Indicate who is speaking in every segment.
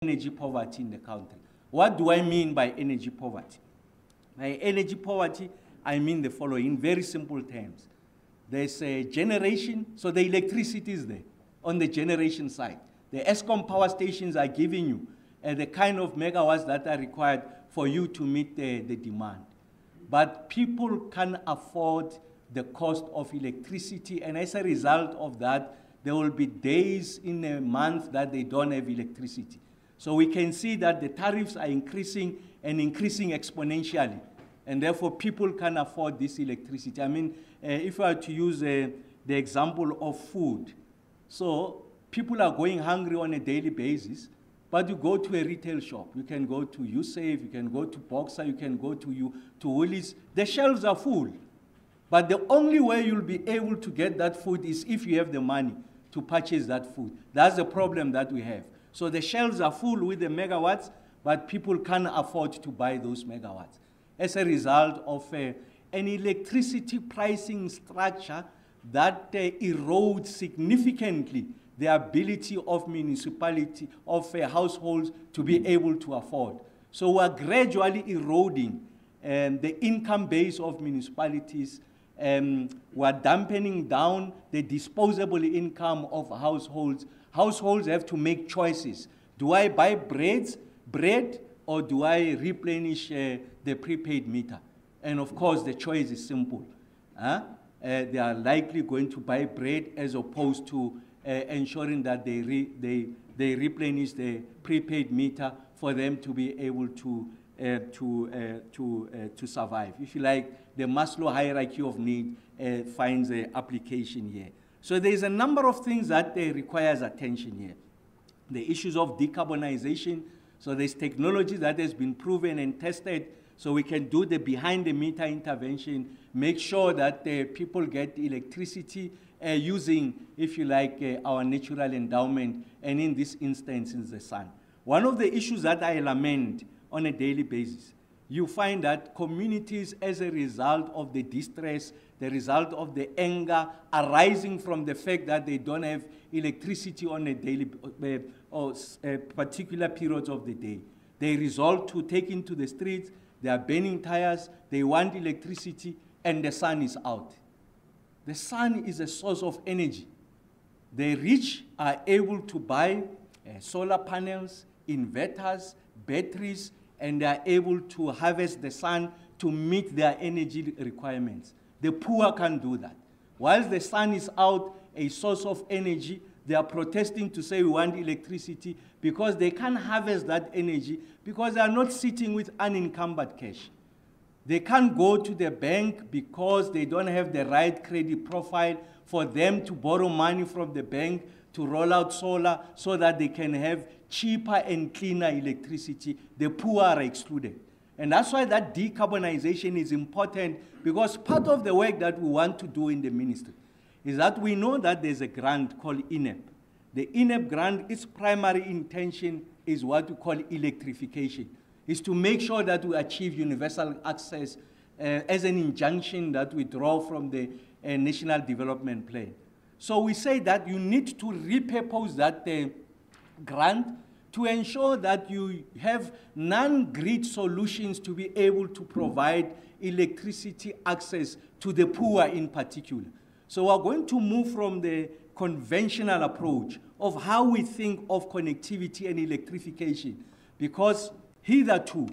Speaker 1: energy poverty in the country. What do I mean by energy poverty? By energy poverty, I mean the following, in very simple terms. There's a generation, so the electricity is there on the generation side. The ESCOM power stations are giving you the kind of megawatts that are required for you to meet the demand. But people can't afford the cost of electricity, and as a result of that, there will be days in a month that they don't have electricity. So we can see that the tariffs are increasing and increasing exponentially, and therefore people can't afford this electricity. I mean, if I were to use the example of food, so people are going hungry on a daily basis, but you go to a retail shop, you can go to USAVE, you can go to Boxer, you can go to Woolies, the shelves are full. But the only way you'll be able to get that food is if you have the money to purchase that food. That's the problem that we have. So the shelves are full with the megawatts, but people can't afford to buy those megawatts. As a result of an electricity pricing structure that erodes significantly the ability of municipality, of households to be able to afford. So we're gradually eroding the income base of municipalities. We're dampening down the disposable income of households. Households have to make choices. Do I buy bread, or do I replenish the prepaid meter? And of course, the choice is simple. They are likely going to buy bread as opposed to ensuring that they replenish the prepaid meter for them to be able to survive. If you like, the Maslow hierarchy of need finds an application here. So there's a number of things that requires attention here. The issues of decarbonization. So there's technology that has been proven and tested, so we can do the behind-the-meter intervention, make sure that people get electricity using, if you like, our natural endowment, and in this instance, is the sun. One of the issues that I lament on a daily basis, you find that communities, as a result of the distress, the result of the anger arising from the fact that they don't have electricity on a daily or particular periods of the day, they resort to taking to the streets, they are burning tires, they want electricity, and the sun is out. The sun is a source of energy. The rich are able to buy solar panels, inverters, batteries, and they are able to harvest the sun to meet their energy requirements. The poor can't do that. Whilst the sun is out, a source of energy, they are protesting to say we want electricity because they can't harvest that energy because they are not sitting with unencumbered cash. They can't go to the bank because they don't have the right credit profile for them to borrow money from the bank to roll out solar so that they can have cheaper and cleaner electricity. The poor are excluded. And that's why that decarbonization is important, because part of the work that we want to do in the ministry is that we know that there's a grant called INEP. The INEP grant, its primary intention is what we call electrification, is to make sure that we achieve universal access as an injunction that we draw from the National Development Plan. So we say that you need to repurpose that grant to ensure that you have non-grid solutions to be able to provide electricity access to the poor in particular. So we're going to move from the conventional approach of how we think of connectivity and electrification, because hitherto,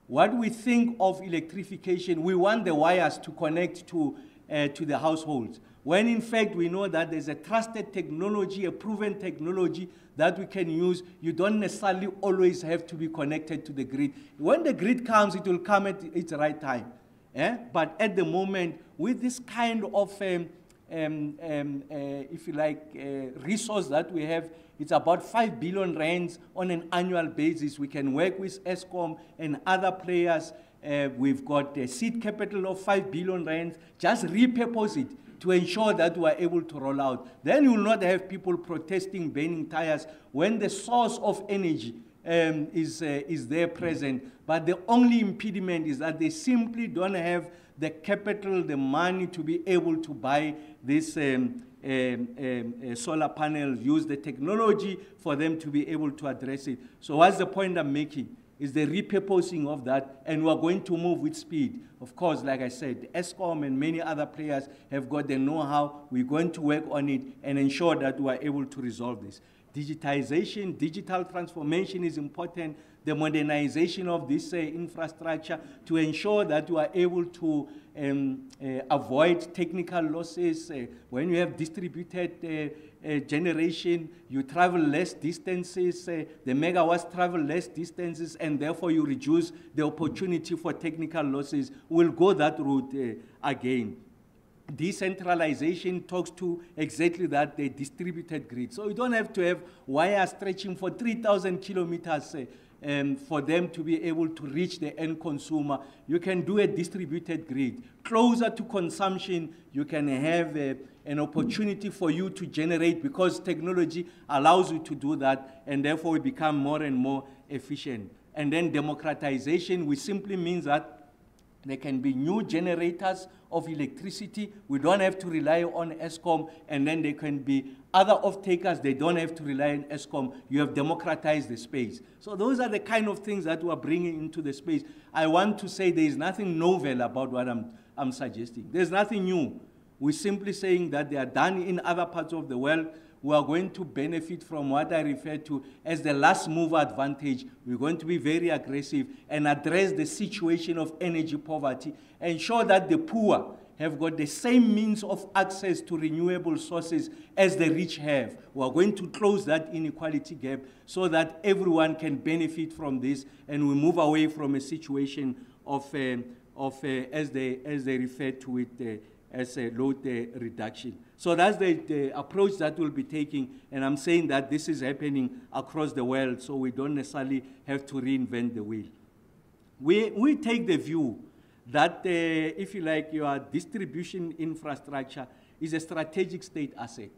Speaker 1: what we think of electrification, we want the wires to connect to the households, when in fact we know that there's a trusted technology, a proven technology that we can use. You don't necessarily always have to be connected to the grid. When the grid comes, it will come at its right time. But at the moment, with this kind of, if you like, resource that we have, it's about 5 billion rands on an annual basis. We can work with ESCOM and other players. We've got a seed capital of 5 billion rands. Just repurpose it to ensure that we are able to roll out. Then you will not have people protesting, burning tires when the source of energy is there present. But the only impediment is that they simply don't have the capital, the money to be able to buy this solar panels, use the technology for them to be able to address it. So what's the point I'm making? Is the repurposing of that, and we're going to move with speed. Of course, like I said, ESCOM and many other players have got the know-how. We're going to work on it and ensure that we are able to resolve this. Digitization, digital transformation is important. The modernization of this infrastructure to ensure that you are able to avoid technical losses. When you have distributed generation, you travel less distances, the megawatts travel less distances, and therefore you reduce the opportunity for technical losses. We'll go that route again. Decentralization talks to exactly that, the distributed grid. So you don't have to have wires stretching for 3,000 kilometers for them to be able to reach the end consumer. You can do a distributed grid. Closer to consumption, you can have an opportunity for you to generate because technology allows you to do that, and therefore we become more and more efficient. And then democratization, which simply means that there can be new generators of electricity. We don't have to rely on ESCOM, and then there can be other off-takers. They don't have to rely on ESCOM. You have democratized the space. So those are the kind of things that we are bringing into the space. I want to say there is nothing novel about what I'm suggesting. There's nothing new. We're simply saying that they are done in other parts of the world. We are going to benefit from what I refer to as the last mover advantage. We're going to be very aggressive and address the situation of energy poverty, ensure that the poor have got the same means of access to renewable sources as the rich have. We are going to close that inequality gap so that everyone can benefit from this, and we move away from a situation of as they refer to it, as a load reduction. So that's the approach that we'll be taking, and I'm saying that this is happening across the world, so we don't necessarily have to reinvent the wheel. We take the view that, if you like, your distribution infrastructure is a strategic state asset.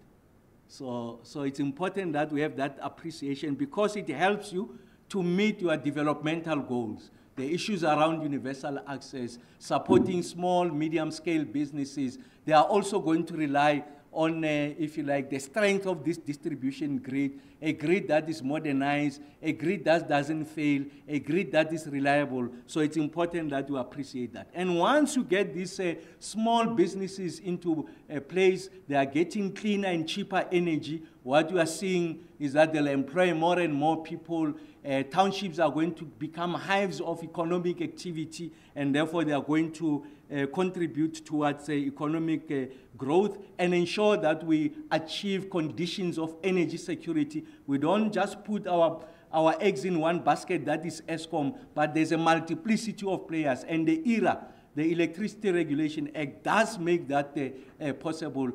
Speaker 1: So it's important that we have that appreciation because it helps you to meet your developmental goals. The issues around universal access, supporting small, medium-scale businesses, they are also going to rely on, if you like, the strength of this distribution grid, a grid that is modernized, a grid that doesn't fail, a grid that is reliable. So it's important that you appreciate that. And once you get these small businesses into a place, they are getting cleaner and cheaper energy. What you are seeing is that they'll employ more and more people. Townships are going to become hives of economic activity, and therefore they are going to contribute towards economic growth and ensure that we achieve conditions of energy security. We don't just put our eggs in one basket, that is ESCOM, but there's a multiplicity of players, and the Electricity Regulation Act does make that possible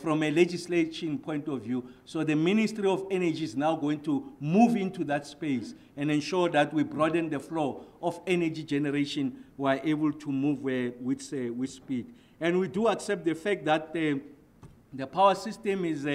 Speaker 1: from a legislation point of view. So the Ministry of Energy is now going to move into that space and ensure that we broaden the flow of energy generation. We are able to move with speed. And we do accept the fact that the power system is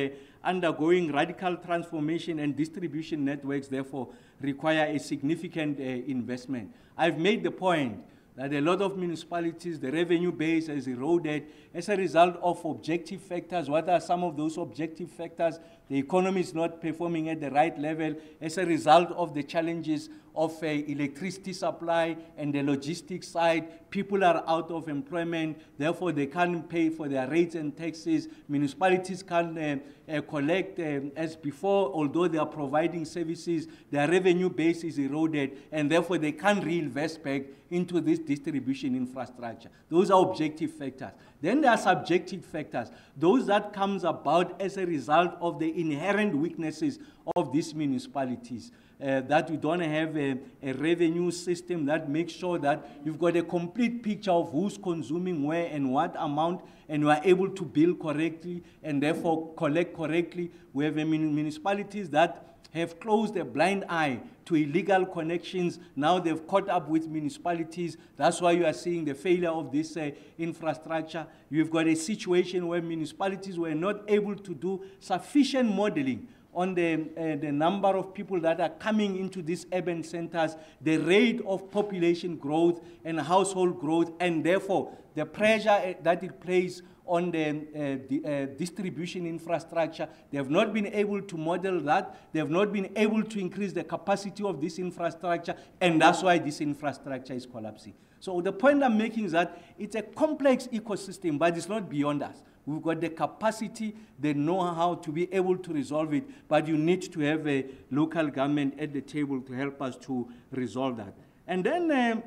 Speaker 1: undergoing radical transformation, and distribution networks, therefore, require a significant investment. I've made the point that a lot of municipalities, the revenue base has eroded as a result of objective factors. What are some of those objective factors? The economy is not performing at the right level as a result of the challenges of electricity supply and the logistics side. People are out of employment, therefore they can't pay for their rates and taxes. Municipalities can't collect as before, although they are providing services. Their revenue base is eroded, and therefore they can't reinvest back into this distribution infrastructure. Those are objective factors. Then there are subjective factors, those that comes about as a result of the inherent weaknesses of these municipalities. That you don't have a revenue system that makes sure that you've got a complete picture of who's consuming where and what amount, and you are able to bill correctly and therefore collect correctly. We have municipalities that have closed a blind eye to illegal connections. Now they've caught up with municipalities. That's why you are seeing the failure of this infrastructure. You've got a situation where municipalities were not able to do sufficient modeling on the number of people that are coming into these urban centers, the rate of population growth and household growth, and therefore the pressure that it plays on the distribution infrastructure. They have not been able to model that. They have not been able to increase the capacity of this infrastructure, and that's why this infrastructure is collapsing. So the point I'm making is that it's a complex ecosystem, but it's not beyond us. We've got the capacity, the know-how to be able to resolve it, but you need to have a local government at the table to help us to resolve that. And then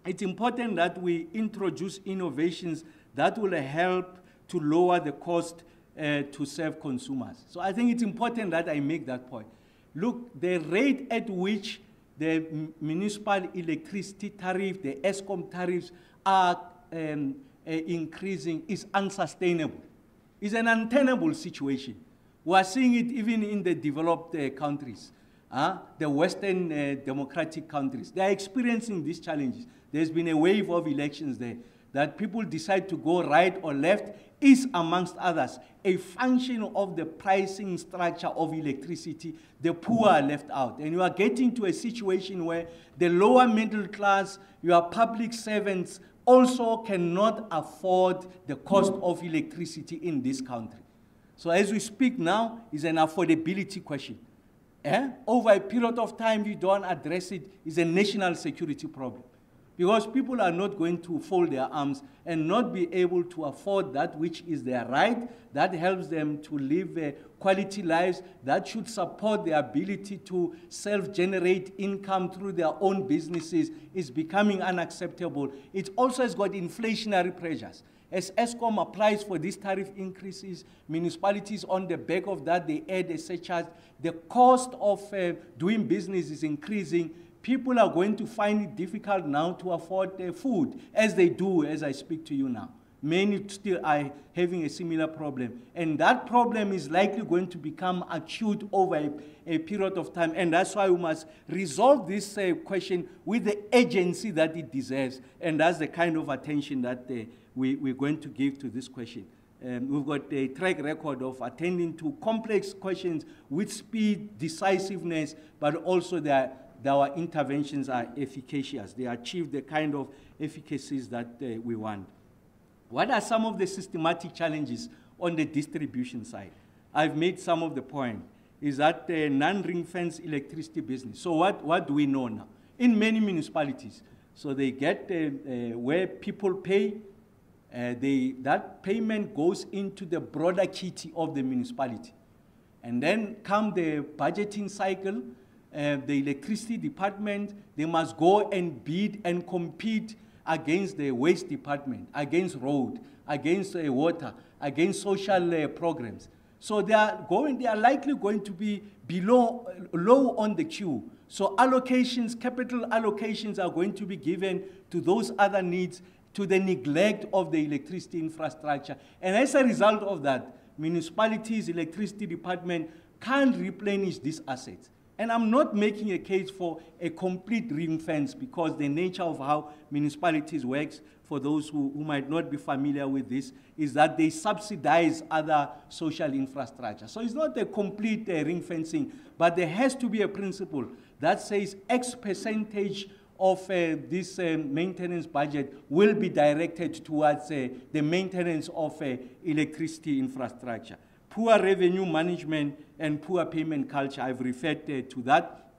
Speaker 1: it's important that we introduce innovations that will help to lower the cost to serve consumers. So I think it's important that I make that point. Look, the rate at which the municipal electricity tariff, the ESCOM tariffs are increasing is unsustainable. It's an untenable situation. We are seeing it even in the developed countries, the Western democratic countries. They are experiencing these challenges. There's been a wave of elections there that people decide to go right or left is, amongst others, a function of the pricing structure of electricity. The poor are left out. And you are getting to a situation where the lower middle class, your public servants, also cannot afford the cost of electricity in this country. So as we speak now, it's an affordability question. Over a period of time, if you don't address it, it's a national security problem. Because people are not going to fold their arms and not be able to afford that which is their right, that helps them to live quality lives, that should support their ability to self-generate income through their own businesses, is becoming unacceptable. It also has got inflationary pressures. As ESCOM applies for these tariff increases, municipalities on the back of that, they add a surcharge. The cost of doing business is increasing. People are going to find it difficult now to afford food, as they do as I speak to you now. Many still are having a similar problem. And that problem is likely going to become acute over a period of time. And that's why we must resolve this question with the urgency that it deserves. And that's the kind of attention that we're going to give to this question. We've got a track record of attending to complex questions with speed, decisiveness, but also our interventions are efficacious. They achieve the kind of efficacies that we want. What are some of the systematic challenges on the distribution side? I've made some of the point. Is that non-ring-fence electricity business. So what do we know now? In many municipalities, so they get where people pay, that payment goes into the broader kitty of the municipality. And then come the budgeting cycle, the electricity department, they must go and bid and compete against the waste department, against road, against water, against social programs. So they are likely going to be low on the queue. So allocations, capital allocations are going to be given to those other needs, to the neglect of the electricity infrastructure. And as a result of that, municipalities, electricity department can't replenish these assets. And I'm not making a case for a complete ring fence, because the nature of how municipalities works, for those who might not be familiar with this, is that they subsidize other social infrastructure. So it's not a complete ring fencing, but there has to be a principle that says X percentage of this maintenance budget will be directed towards the maintenance of electricity infrastructure. Poor revenue management and poor payment culture, I've referred to that.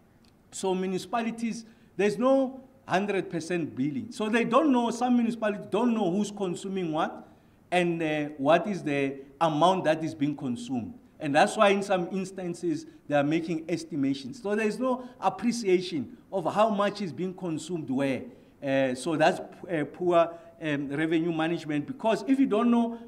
Speaker 1: So municipalities, there's no 100% billing. So they don't know, some municipalities don't know who's consuming what and what is the amount that is being consumed. And that's why in some instances they are making estimations. So there's no appreciation of how much is being consumed where. So that's poor revenue management, because if you don't know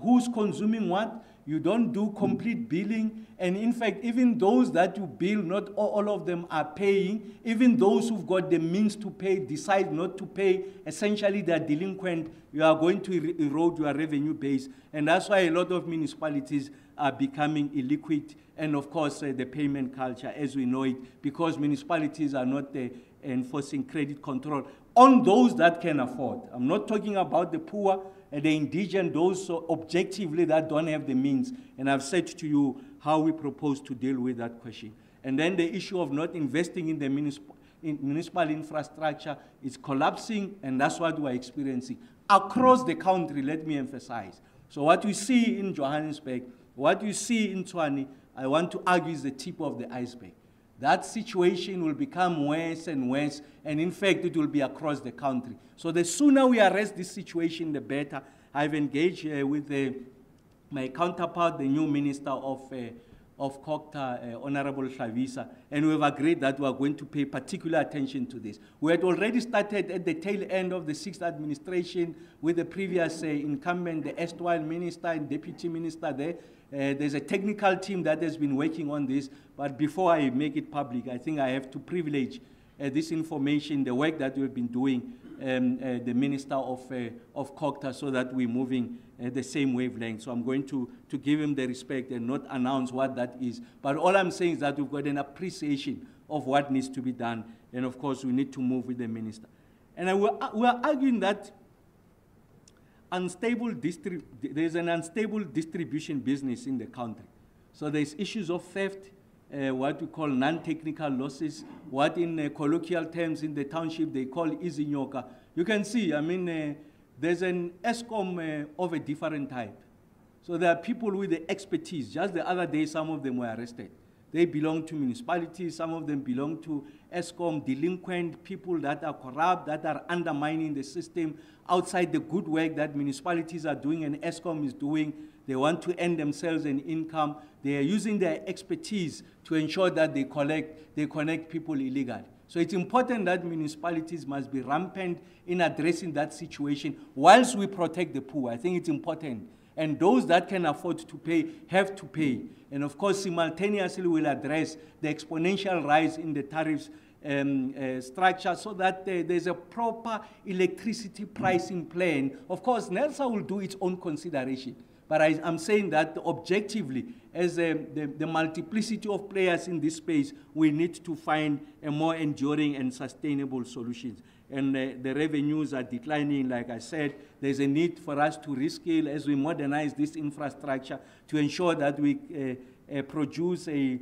Speaker 1: who's consuming what, you don't do complete billing, and in fact, even those that you bill, not all of them are paying. Even those who've got the means to pay decide not to pay. Essentially, they're delinquent. You are going to erode your revenue base, and that's why a lot of municipalities are becoming illiquid, and of course, the payment culture as we know it, because municipalities are not enforcing credit control on those that can afford. I'm not talking about the poor, the indigent, those objectively that don't have the means. And I've said to you how we propose to deal with that question. And then the issue of not investing in the municipal infrastructure is collapsing, and that's what we're experiencing across the country, let me emphasize. So what we see in Johannesburg, what you see in Tshwane, I want to argue is the tip of the iceberg. That situation will become worse and worse, and in fact, it will be across the country. So the sooner we arrest this situation, the better. I've engaged with my counterpart, the new Minister of COGTA, Honorable Hlavisa, and we've agreed that we are going to pay particular attention to this. We had already started at the tail end of the 6th administration with the previous incumbent, the erstwhile minister and deputy minister there. There's a technical team that has been working on this, but before I make it public, I think I have to privilege this information, the work that we've been doing, the Minister of COGTA, so that we're moving the same wavelength. So I'm going to give him the respect and not announce what that is. But all I'm saying is that we've got an appreciation of what needs to be done, and of course we need to move with the Minister. And we're arguing that there's an unstable distribution business in the country. So there's issues of theft, what we call non-technical losses, what in colloquial terms in the township they call izinyoka. You can see, I mean, there's an ESCOM of a different type. So there are people with the expertise. Just the other day, some of them were arrested. They belong to municipalities, some of them belong to ESCOM, delinquent people that are corrupt, that are undermining the system outside the good work that municipalities are doing and ESCOM is doing. They want to earn themselves an income. They are using their expertise to ensure that they connect people illegally. So it's important that municipalities must be rampant in addressing that situation whilst we protect the poor. I think it's important. And those that can afford to pay have to pay. And of course, simultaneously we'll address the exponential rise in the tariffs structure so that there's a proper electricity pricing plan. Of course, NELSA will do its own consideration. But I'm saying that objectively, as the multiplicity of players in this space, we need to find a more enduring and sustainable solutions. And the revenues are declining, like I said. There's a need for us to rescale as we modernize this infrastructure to ensure that we produce a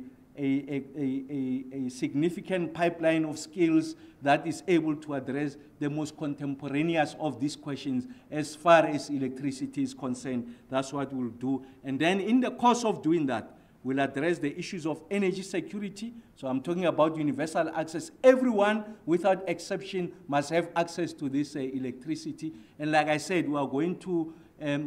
Speaker 1: significant pipeline of skills that is able to address the most contemporaneous of these questions as far as electricity is concerned. That's what we'll do. And then in the course of doing that, we'll address the issues of energy security. So I'm talking about universal access. Everyone, without exception, must have access to this electricity. And like I said, we are going to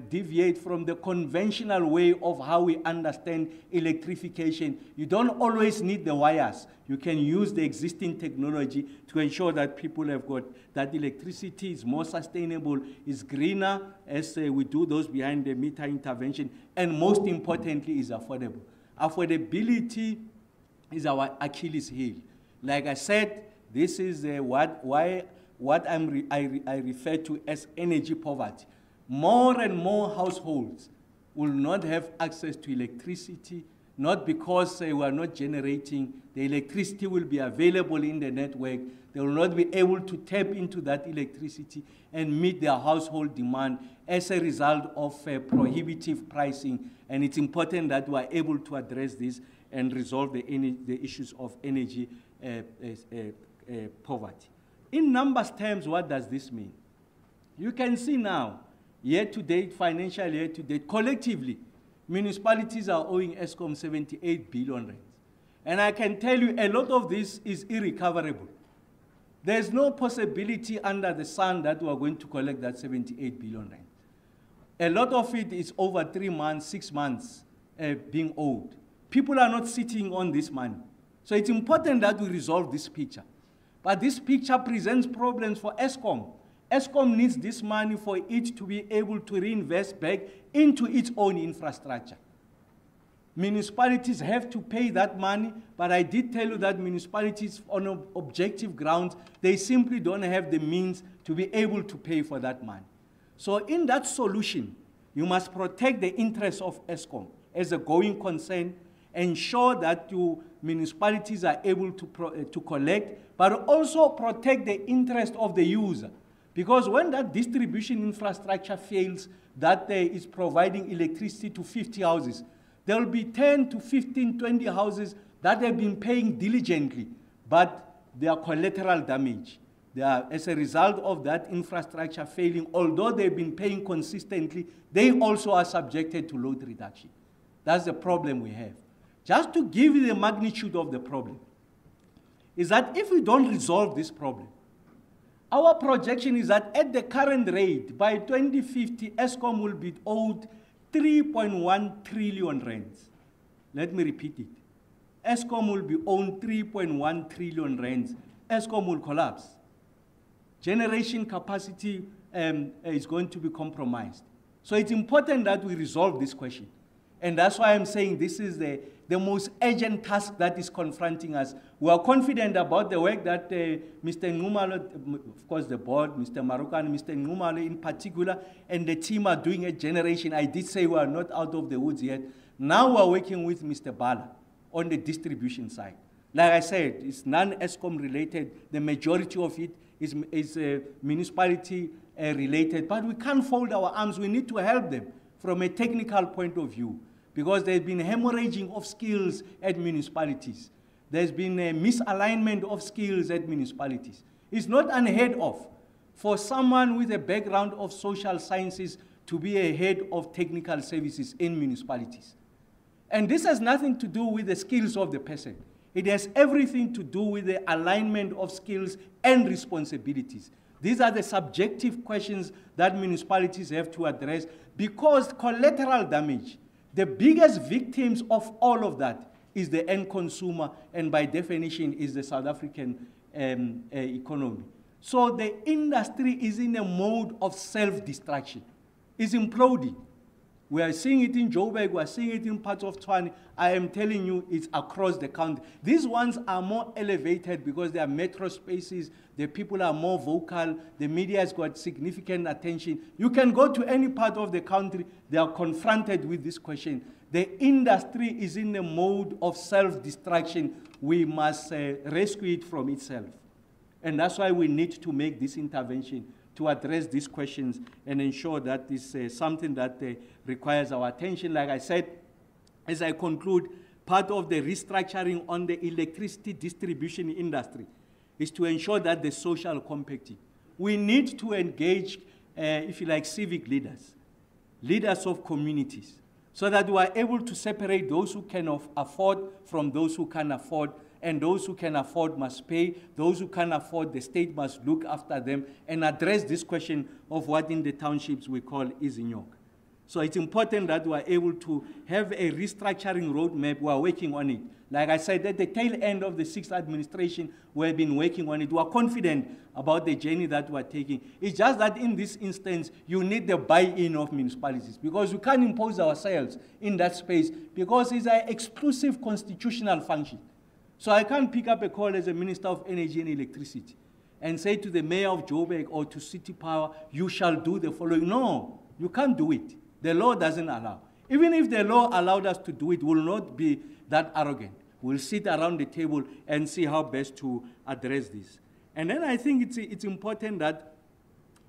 Speaker 1: deviate from the conventional way of how we understand electrification. You don't always need the wires. You can use the existing technology to ensure that people have got that electricity is more sustainable, is greener as we do those behind the meter intervention, and most importantly is affordable. Affordability is our Achilles heel. Like I said, this is what I refer to as energy poverty. More and more households will not have access to electricity, not because we are not generating. The electricity will be available in the network. They will not be able to tap into that electricity and meet their household demand as a result of prohibitive pricing. And it's important that we are able to address this and resolve the issues of energy poverty. In numbers terms, what does this mean? You can see now, year-to-date, financial year-to-date, collectively, municipalities are owing ESCOM 78 billion rand. And I can tell you a lot of this is irrecoverable. There's no possibility under the sun that we are going to collect that 78 billion rand. A lot of it is over 3 months, 6 months being owed. People are not sitting on this money. So it's important that we resolve this picture. But this picture presents problems for ESCOM. ESCOM needs this money for it to be able to reinvest back into its own infrastructure. Municipalities have to pay that money, but I did tell you that municipalities, on objective grounds, they simply don't have the means to be able to pay for that money. So in that solution, you must protect the interests of ESCOM as a going concern, ensure that municipalities are able to collect, but also protect the interest of the user. Because when that distribution infrastructure fails, that is providing electricity to 50 houses, there will be 10 to 15, 20 houses that have been paying diligently, but they are collateral damage. They are, as a result of that infrastructure failing, although they've been paying consistently, they also are subjected to load reduction. That's the problem we have. Just to give you the magnitude of the problem, is that if we don't resolve this problem, our projection is that at the current rate, by 2050, Eskom will be owed 3.1 trillion rands. Let me repeat it. Eskom will be owed 3.1 trillion rands. Eskom will collapse. Generation capacity is going to be compromised. So it's important that we resolve this question. And that's why I'm saying this is the most urgent task that is confronting us. We are confident about the work that Mr. Nxumalo, of course the board, Mr. Maruka and Mr. Nxumalo in particular, and the team are doing at Generation. I did say we are not out of the woods yet. Now we are working with Mr. Bala on the distribution side. Like I said, it's non-Eskom related. The majority of it is municipality related, but we can't fold our arms. We need to help them from a technical point of view, because there's been hemorrhaging of skills at municipalities. There's been a misalignment of skills at municipalities. It's not unheard of for someone with a background of social sciences to be a head of technical services in municipalities. And this has nothing to do with the skills of the person. It has everything to do with the alignment of skills and responsibilities. These are the subjective questions that municipalities have to address, because collateral damage, the biggest victims of all of that is the end consumer, and by definition is the South African economy. So the industry is in a mode of self-destruction. It's imploding. We are seeing it in Joburg, we are seeing it in parts of Tshwane. I am telling you, it's across the country. These ones are more elevated because they are metro spaces, the people are more vocal, the media has got significant attention. You can go to any part of the country, they are confronted with this question. The industry is in a mode of self-destruction. We must rescue it from itself. And that's why we need to make this intervention to address these questions and ensure that this is something that requires our attention. Like I said, as I conclude, part of the restructuring on the electricity distribution industry is to ensure that the social compacting. We need to engage, if you like, civic leaders, leaders of communities, so that we are able to separate those who can afford from those who can't afford. And those who can afford must pay. Those who can't afford, the state must look after them and address this question of what in the townships we call izinyok. So it's important that we are able to have a restructuring roadmap. We are working on it. Like I said, at the tail end of the 6th administration, we have been working on it. We are confident about the journey that we are taking. It's just that in this instance, you need the buy-in of municipalities, because we can't impose ourselves in that space, because it's an exclusive constitutional function. So I can't pick up a call as a Minister of Energy and Electricity and say to the Mayor of Joburg or to City Power, you shall do the following. No, you can't do it. The law doesn't allow. Even if the law allowed us to do it, we'll not be that arrogant. We'll sit around the table and see how best to address this. And then I think it's important that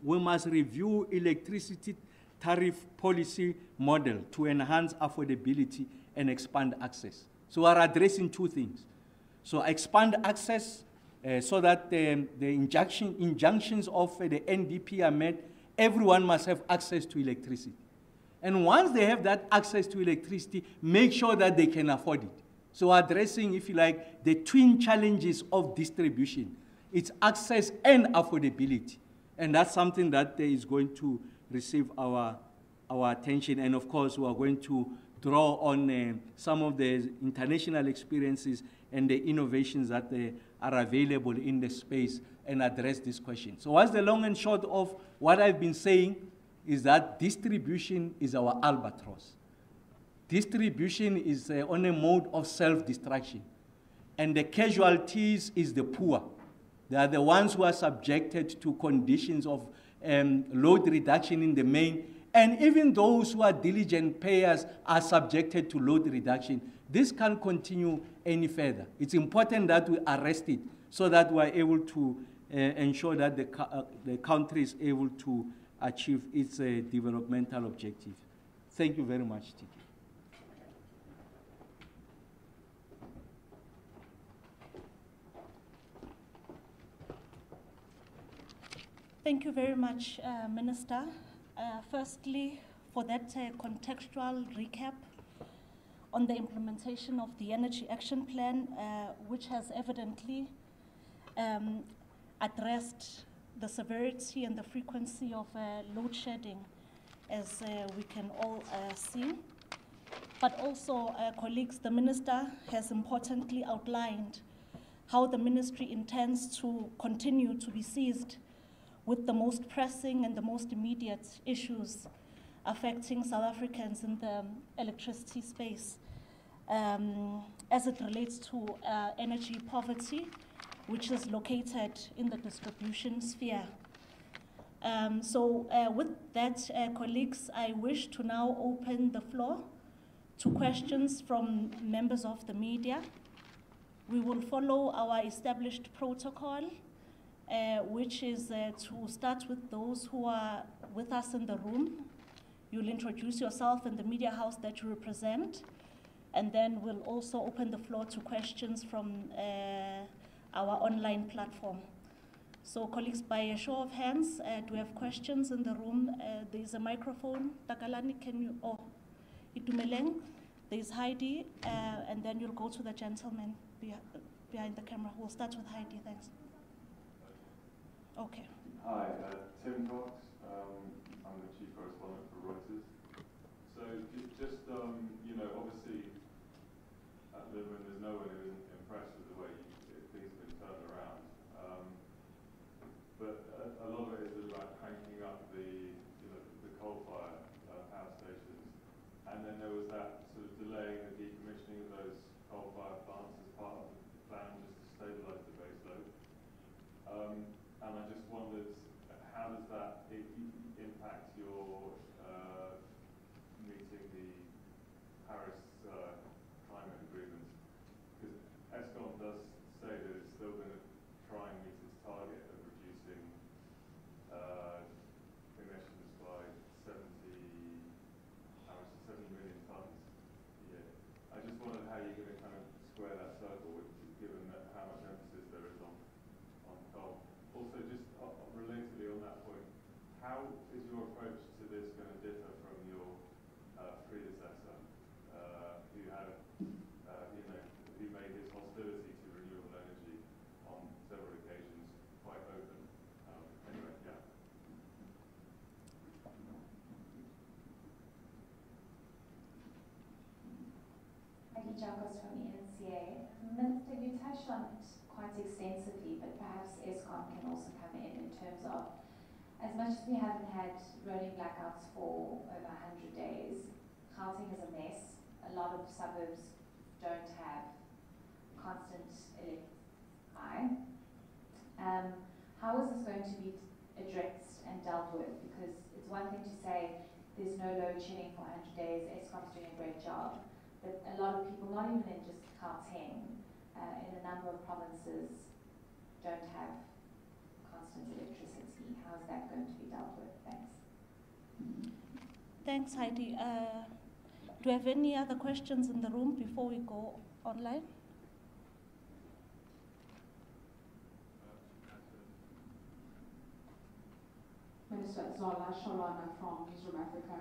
Speaker 1: we must review electricity tariff policy model to enhance affordability and expand access. So we're addressing two things. So expand access so that the injunctions of the NDP are met. Everyone must have access to electricity. And once they have that access to electricity, make sure that they can afford it. So addressing, if you like, the twin challenges of distribution. It's access and affordability. And that's something that is going to receive our attention. And of course, we are going to draw on some of the international experiences and the innovations that are available in the space and address this question. So what's the long and short of what I've been saying is that distribution is our albatross. Distribution is on a mode of self-destruction. And the casualties is the poor. They are the ones who are subjected to conditions of load reduction in the main. And even those who are diligent payers are subjected to load reduction. This can't continue any further. It's important that we arrest it so that we are able to ensure that the country is able to achieve its developmental objectives. Thank you very much, Tiki.
Speaker 2: Thank you very much, Minister. Firstly, for that contextual recap on the implementation of the Energy Action Plan, which has evidently addressed the severity and the frequency of load shedding, as we can all see. But also, colleagues, the Minister has importantly outlined how the Ministry intends to continue to be seized with the most pressing and the most immediate issues affecting South Africans in the electricity space, as it relates to energy poverty, which is located in the distribution sphere. With that, colleagues, I wish to now open the floor to questions from members of the media. We will follow our established protocol, which is to start with those who are with us in the room. You'll introduce yourself and the media house that you represent, and then we'll also open the floor to questions from our online platform. So colleagues, by a show of hands, do we have questions in the room? There's a microphone. Takalani, can you, Itumeleng, there's Heidi, and then you'll go to the gentleman behind the camera. We'll start with Heidi, thanks. Okay.
Speaker 3: Hi, Tim Cox. I'm the chief correspondent for Reuters. So just obviously at Lumen there's no one who isn't impressed with the way things have been turned around. But a lot of it is about cranking up the coal-fired power stations, and then there was that sort of delaying the decommissioning of those coal-fired plants as part of the plan just to stabilise the base load. And I just wondered, how does that impact your meeting the Paris climate agreement? Because Eskom does say that it's still going to try and meet its target of reducing emissions by 70 million tonnes a year. I just wondered how you're going to kind of square that circle, given that how much emphasis there is on coal. Also, just relatedly on that point, how is your approach to this going to differ from your predecessor, who had, who made his hostility to renewable energy on several occasions quite open? Anyway, yeah.
Speaker 4: Maggie Jacobs from the NCA. Minister, you touched on it quite extensively, but perhaps Eskom can also come in terms of, as much as we haven't had rolling blackouts for over 100 days, Gauteng is a mess. A lot of suburbs don't have constant electricity. How is this going to be addressed and dealt with? Because it's one thing to say there's no load shedding for 100 days, Eskom's doing a great job, but a lot of people, not even in just Gauteng, in a number of provinces, don't have constant electricity. How is that going to be dealt with? Thanks.
Speaker 2: Thanks, Heidi. Do you have any other questions in the room before we go online?
Speaker 5: Minister Zola Sholwana from Newsroom Africa.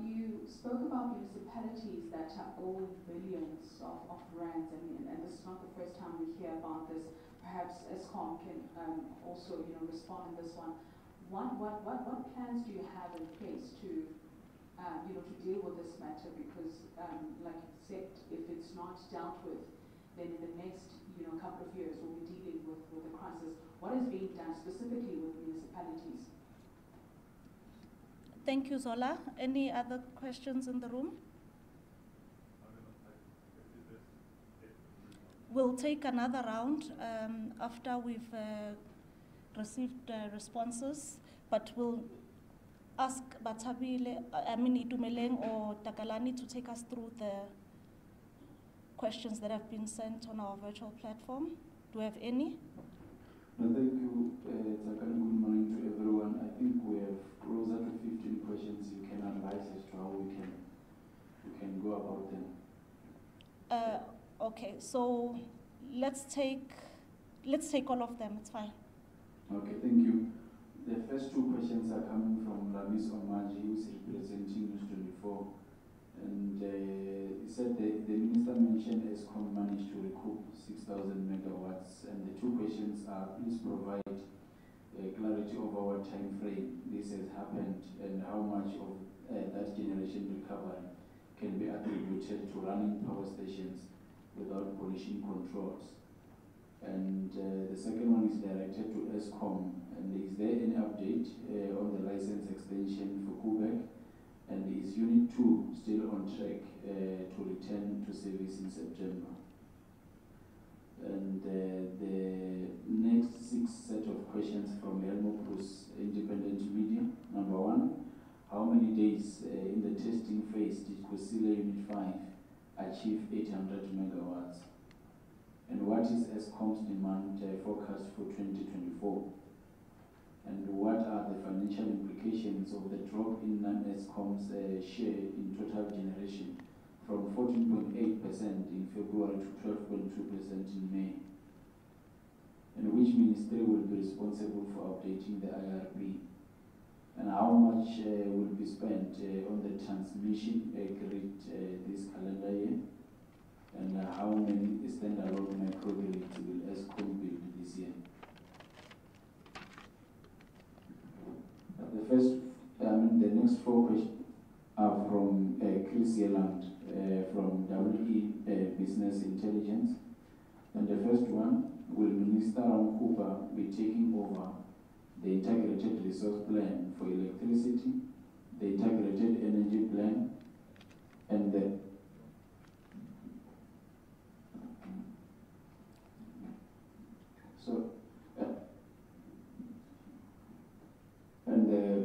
Speaker 5: You spoke about municipalities that own billions of rands, and this is not the first time we hear about this. Perhaps Eskom can also respond in this one. What plans do you have in place to to deal with this matter? Because like you said, if it's not dealt with, then in the next couple of years we'll be dealing with the crisis. What is being done specifically with municipalities?
Speaker 2: Thank you, Zola. Any other questions in the room? We'll take another round after we've received responses, but we'll ask Itumeleng or Takalani to take us through the questions that have been sent on our virtual platform. Do we have any?
Speaker 6: No, thank you, Takani. Good morning to everyone. I think we have closer to 15 questions. You can advise as to how we can go about them.
Speaker 2: Okay, so let's take all of them. It's fine.
Speaker 6: Okay, thank you. The first two questions are coming from Ramis Omaji, who is representing News 24. And he said the minister mentioned ESCOM managed to recoup 6,000 megawatts. And the two questions are, please provide clarity over what time frame this has happened and how much of that generation recovery can be attributed to running power stations without pollution controls. And the second one is directed to ESCOM. And is there any update on the license extension for Quebec? And is Unit 2 still on track to return to service in September? And the next 6 set of questions from Elmo Plus Independent Media. Number 1, how many days in the testing phase did Kgosientsho Unit 5 achieve 800 megawatts? And what is ESCOM's demand forecast for 2024? And what are the financial implications of the drop in non-ESCOM's share in total generation from 14.8% in February to 12.2% in May? And which ministry will be responsible for updating the IRP? And how much will be spent on the transmission grid this calendar year? And how many standalone microgrids will ESCOM build this year? The next 4 questions are from Chris Yeland from WE Business Intelligence. And the first one, will Minister Ramokgopa be taking over the Integrated Resource Plan for Electricity, the Integrated Energy Plan, and the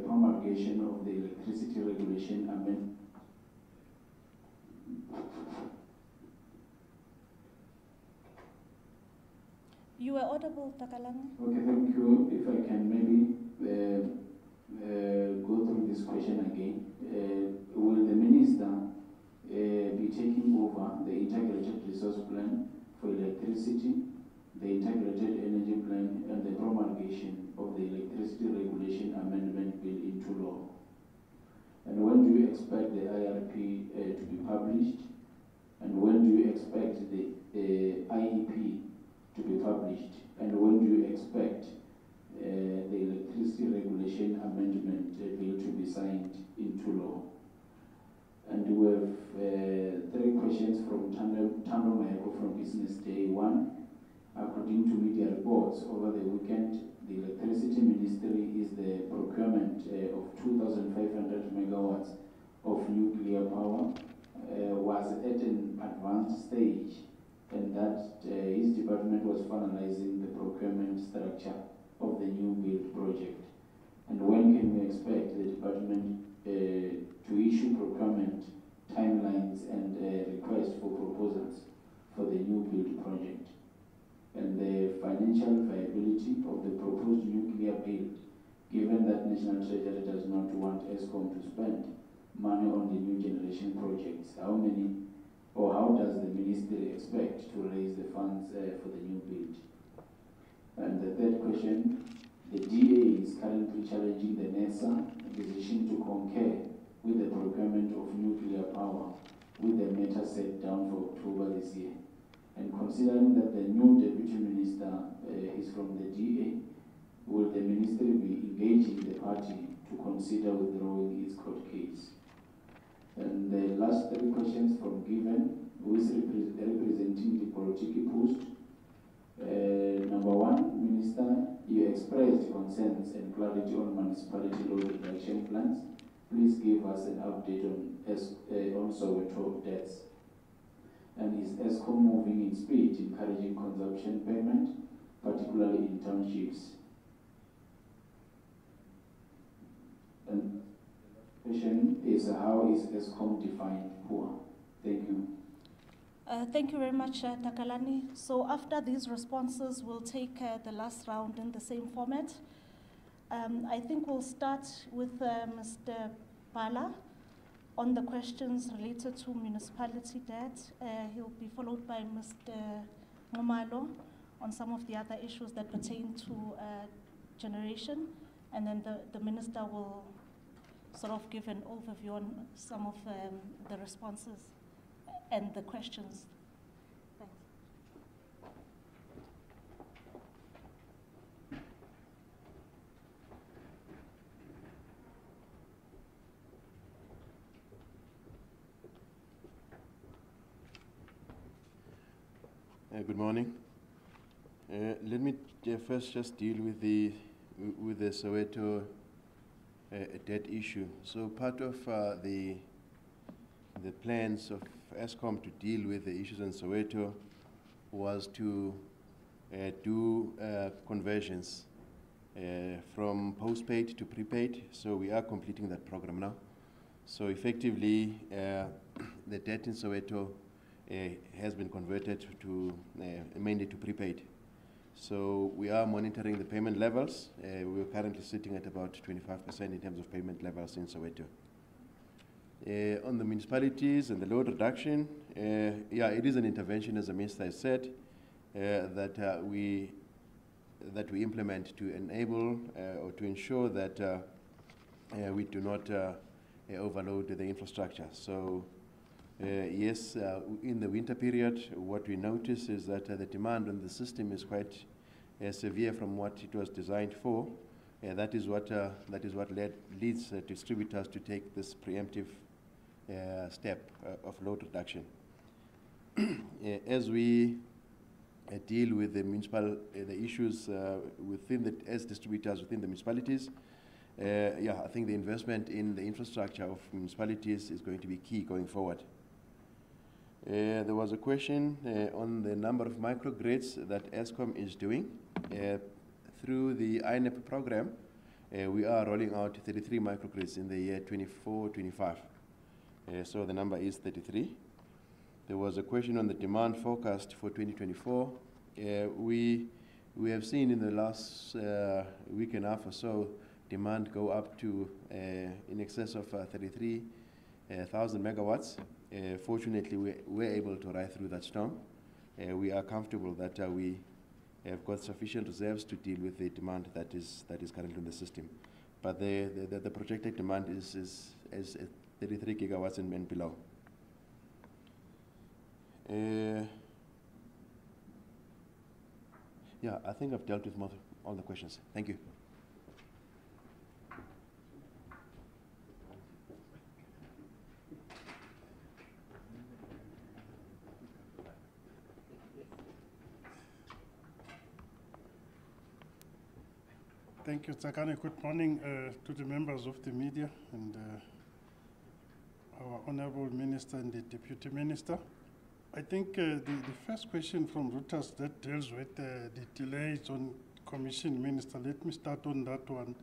Speaker 6: promulgation of the Electricity Regulation Amendment.
Speaker 2: You were audible, Takalani.
Speaker 6: Okay, thank you. If I can maybe go through this question again. Will the minister be taking over the Integrated Resource Plan for Electricity, the Integrated Energy Plan, and the promulgation of the Electricity Regulation Amendment Bill into law? And when do you expect the IRP to be published? And when do you expect the IEP to be published? And when do you expect the Electricity Regulation Amendment Bill to be signed into law? And we have 3 questions from Tando Mayako from Business Day 1. According to media reports over the weekend, the Electricity Ministry is the procurement of 2,500 megawatts of nuclear power was at an advanced stage, and that his department was finalizing the procurement structure of the new build project. And when can we expect the department to issue procurement timelines and requests for proposals for the new build project? And the financial viability of the proposed nuclear build, given that National Treasury does not want ESCOM to spend money on the new generation projects. How many, or how does the ministry expect to raise the funds for the new build? And the third question, the DA is currently challenging the NESA decision to concur with the procurement of nuclear power, with the matter set down for October this year. And considering that the new deputy minister is from the DA, will the ministry be engaging the party to consider withdrawing its court case? And the last 3 questions from Given, who is representing the Politiki Post. Number 1, Minister, you expressed concerns and clarity on municipality law reduction plans. Please give us an update on Soweto debts. And is ESCOM moving in speed, encouraging consumption payment, particularly in townships? And the question is, how is ESCOM defined poor? Thank you.
Speaker 2: Thank you very much, Takalani. So after these responses, we'll take the last round in the same format. I think we'll start with Mr. Bala on the questions related to municipality debt. He'll be followed by Mr. Ngomalo on some of the other issues that pertain to generation. and then the Minister will sort of give an overview on some of the responses and the questions. Thanks.
Speaker 7: Good morning. Let me first just deal with the Soweto debt issue. So part of the plans of Eskom to deal with the issues in Soweto was to do conversions from postpaid to prepaid. So we are completing that program now. So effectively, the debt in Soweto has been converted to mainly to prepaid. So we are monitoring the payment levels. We're currently sitting at about 25% in terms of payment levels in Soweto. On the municipalities and the load reduction, yeah, it is an intervention, as the Minister has said, that we implement to enable or to ensure that we do not overload the infrastructure. So yes, in the winter period, what we notice is that the demand on the system is quite severe from what it was designed for. That is what leads distributors to take this preemptive step of load reduction. As we deal with the the issues as distributors within the municipalities, yeah, I think the investment in the infrastructure of municipalities is going to be key going forward. There was a question on the number of microgrids that Eskom is doing. Through the INEP program, we are rolling out 33 microgrids in the year 24-25. So the number is 33. There was a question on the demand forecast for 2024. We have seen in the last week and a half or so demand go up to in excess of 33,000 megawatts. Fortunately, we were able to ride through that storm. We are comfortable that we have got sufficient reserves to deal with the demand that is currently in the system. But the projected demand is 33 gigawatts and below. Yeah, I think I've dealt with all the questions. Thank you.
Speaker 8: Thank you, Tsakane. Good morning to the members of the media and our Honorable Minister and the Deputy Minister. I think the first question from Reuters that deals with the delays on Commission, Minister, let me start on that one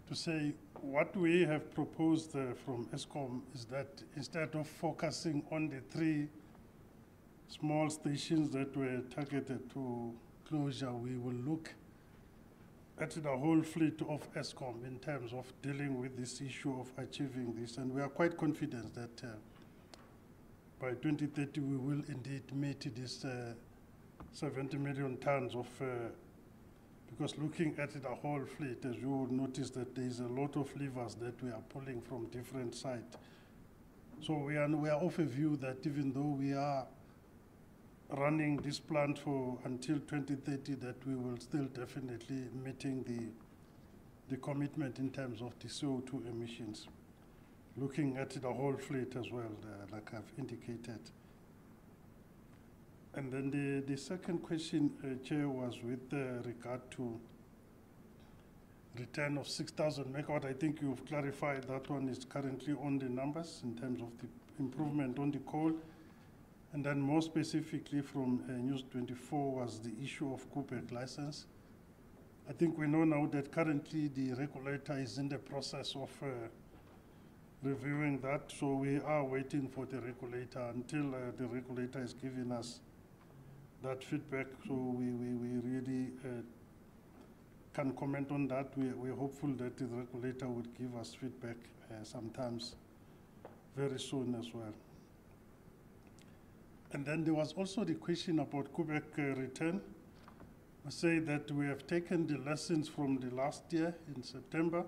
Speaker 8: to say what we have proposed from Eskom is that instead of focusing on the 3 small stations that were targeted to closure, we will look at the whole fleet of Eskom in terms of dealing with this issue of achieving this. And we are quite confident that by 2030 we will indeed meet this 70 million tons of, because looking at the whole fleet, as you will notice that there is a lot of levers that we are pulling from different sides. So we are of a view that even though we are running this plant for until 2030, that we will still definitely meeting the commitment in terms of the CO2 emissions, looking at the whole fleet as well, like I've indicated. And then the second question, Chair, was with regard to return of 6,000 megawatt. I think you've clarified that one is currently on the numbers in terms of the improvement on the coal. And then more specifically from News 24 was the issue of Quebec license. I think we know now that currently the regulator is in the process of reviewing that, so we are waiting for the regulator until the regulator is giving us that feedback, so we really can comment on that. We're hopeful that the regulator would give us feedback sometimes very soon as well. And then there was also the question about Quebec return. I say that we have taken the lessons from the last year in September.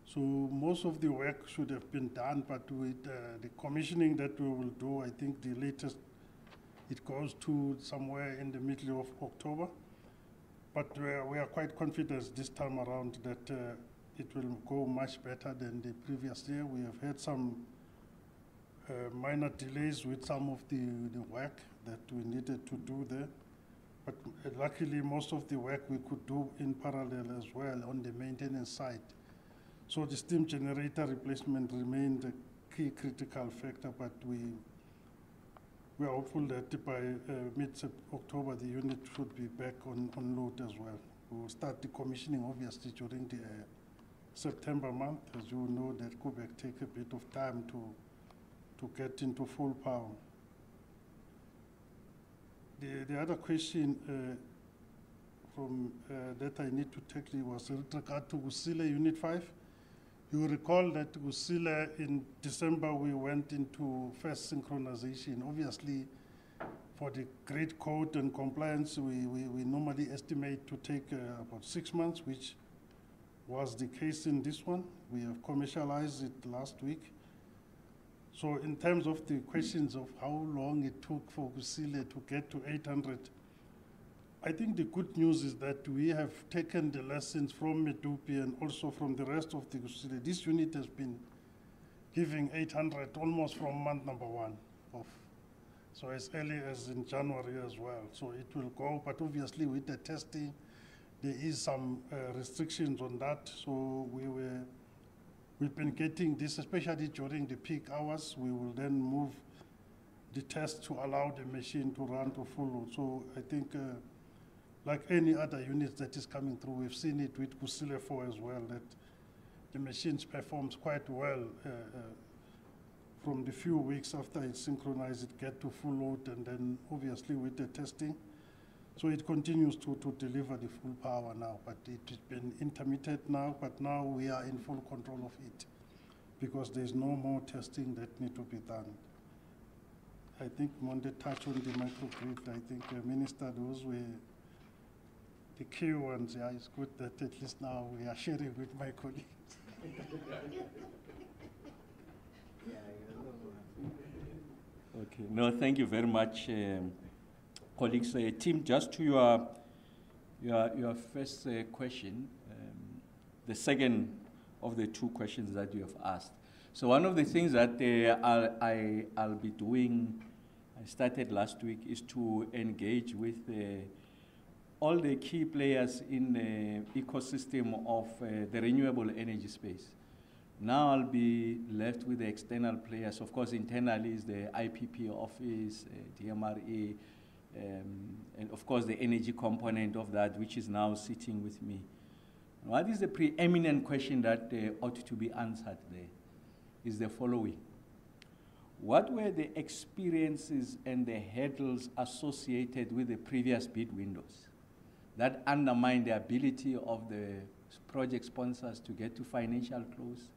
Speaker 8: So most of the work should have been done, but with the commissioning that we will do, I think the latest, it goes to somewhere in the middle of October. But we are quite confident this time around that it will go much better than the previous year. We have had some minor delays with some of the work that we needed to do there. But luckily, most of the work we could do in parallel as well on the maintenance side. So the steam generator replacement remained a key critical factor, but we are hopeful that by mid-October, the unit should be back on load as well. We will start the commissioning, obviously, during the September month. As you know, that Quebec take a bit of time to get into full power. The other question from that I need to take was with regard to Kusile Unit 5. You recall that Kusile in December we went into first synchronization. Obviously, for the grid code and compliance, we normally estimate to take about 6 months, which was the case in this one. We have commercialized it last week. So in terms of the questions of how long it took for Kusile to get to 800, I think the good news is that we have taken the lessons from Medupi and also from the rest of the Kusile. This unit has been giving 800 almost from month number 1 of, so as early as in January as well. So it will go, but obviously with the testing, there is some restrictions on that. So we've been getting this, especially during the peak hours. We will then move the test to allow the machine to run to full load. So I think, like any other units that is coming through, we've seen it with Kusile 4 as well, that the machines performs quite well from the few weeks after it's synchronized, it get to full load, and then obviously with the testing. So it continues to deliver the full power now, but it has been intermittent now, but now we are in full control of it because there's no more testing that need to be done. I think Monde touched on the microgrid. I think Minister, those were the key ones. Yeah, it's good that at least now we are sharing with my colleagues.
Speaker 1: Okay, no, thank you very much. Colleagues, Tim, just to your first question, the second of the 2 questions that you have asked. So one of the things that I'll be doing, I started last week, is to engage with all the key players in the ecosystem of the renewable energy space. Now I'll be left with the external players. Of course, internally is the IPP office, DMRE, and of course the energy component of that, which is now sitting with me. What is the preeminent question that ought to be answered there is the following. What were the experiences and the hurdles associated with the previous bid windows that undermine the ability of the project sponsors to get to financial close,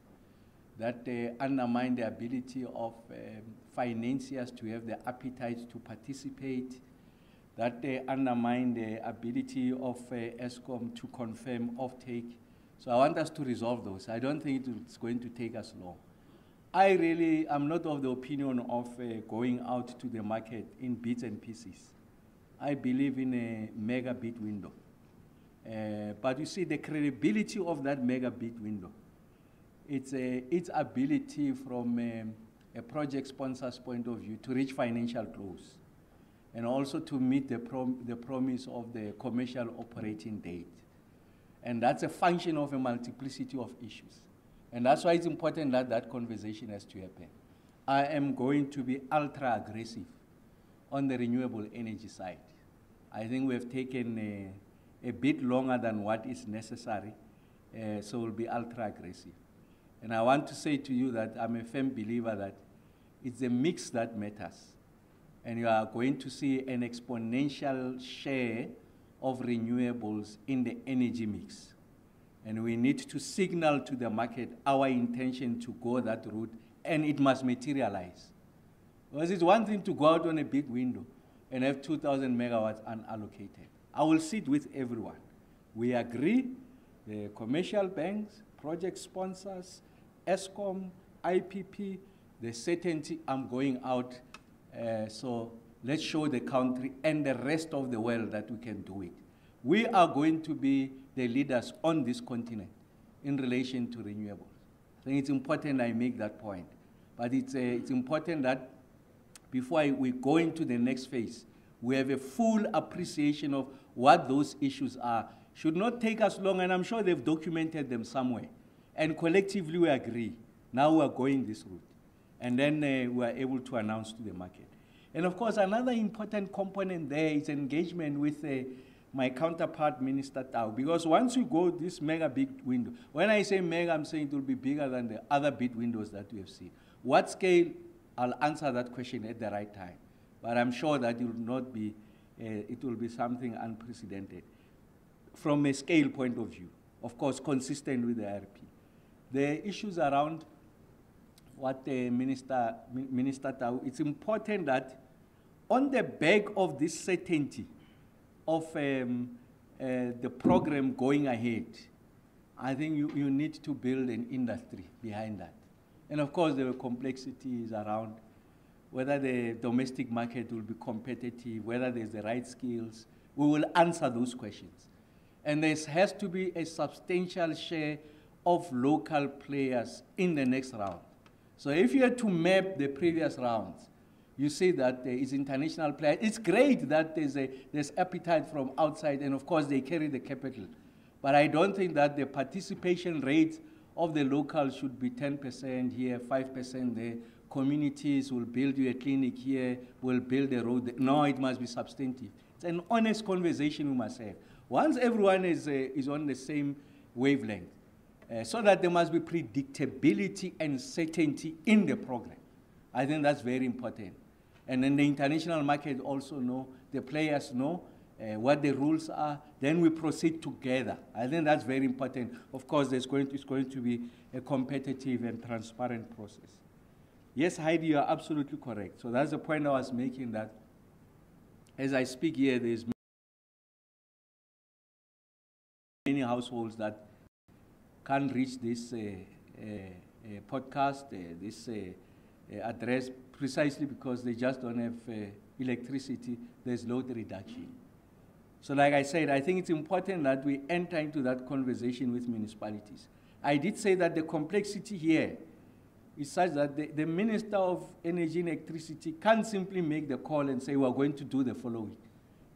Speaker 1: that undermine the ability of financiers to have the appetite to participate, that undermine the ability of ESCOM to confirm offtake. So I want us to resolve those. I don't think it's going to take us long. I really am not of the opinion of going out to the market in bits and pieces. I believe in a mega bid window. But you see, the credibility of that mega bid window, it's its ability from a project sponsor's point of view to reach financial close, and also to meet the promise of the commercial operating date. And that's a function of a multiplicity of issues. And that's why it's important that that conversation has to happen. I am going to be ultra aggressive on the renewable energy side. I think we have taken a bit longer than what is necessary, so we'll be ultra aggressive. And I want to say to you that I'm a firm believer that it's a mix that matters. And you are going to see an exponential share of renewables in the energy mix. And we need to signal to the market our intention to go that route, and it must materialize. Because it's one thing to go out on a big window and have 2,000 megawatts unallocated. I will sit with everyone. We agree, the commercial banks, project sponsors, ESCOM, IPP, the certainty I'm going out. So let's show the country and the rest of the world that we can do it. We are going to be the leaders on this continent in relation to renewables. I think it's important I make that point. But it's important that before we go into the next phase, we have a full appreciation of what those issues are. Should not take us long, and I'm sure they've documented them somewhere. And collectively we agree. Now we are going this route. And then we are able to announce to the market. And of course, another important component there is engagement with my counterpart, Minister Tau. Because once you go this mega big window, when I say mega, I'm saying it will be bigger than the other big windows that we have seen. What scale? I'll answer that question at the right time. But I'm sure that it will not be, it will be something unprecedented. From a scale point of view, of course, consistent with the IRP. The issues around what the Minister Tau, it's important that on the back of this certainty of the program going ahead, I think you need to build an industry behind that. And of course, there are complexities around whether the domestic market will be competitive, whether there's the right skills. We will answer those questions. And there has to be a substantial share of local players in the next round. So if you had to map the previous rounds, you see that there is international players. It's great that there's appetite from outside, and of course they carry the capital. But I don't think that the participation rate of the locals should be 10% here, 5% there. Communities will build you a clinic here, will build a road there. No, it must be substantive. It's an honest conversation we must have. Once everyone is on the same wavelength, so that there must be predictability and certainty in the program. I think that's very important. And then the international market also know, the players know what the rules are, then we proceed together. I think that's very important. Of course, it's going to be a competitive and transparent process. Yes, Heidi, you are absolutely correct. So that's the point I was making, that as I speak here, there's many households that can't reach this podcast, this address, precisely because they just don't have electricity. There's load reduction. So like I said, I think it's important that we enter into that conversation with municipalities. I did say that the complexity here is such that the Minister of Energy and Electricity can't simply make the call and say, we're going to do the following.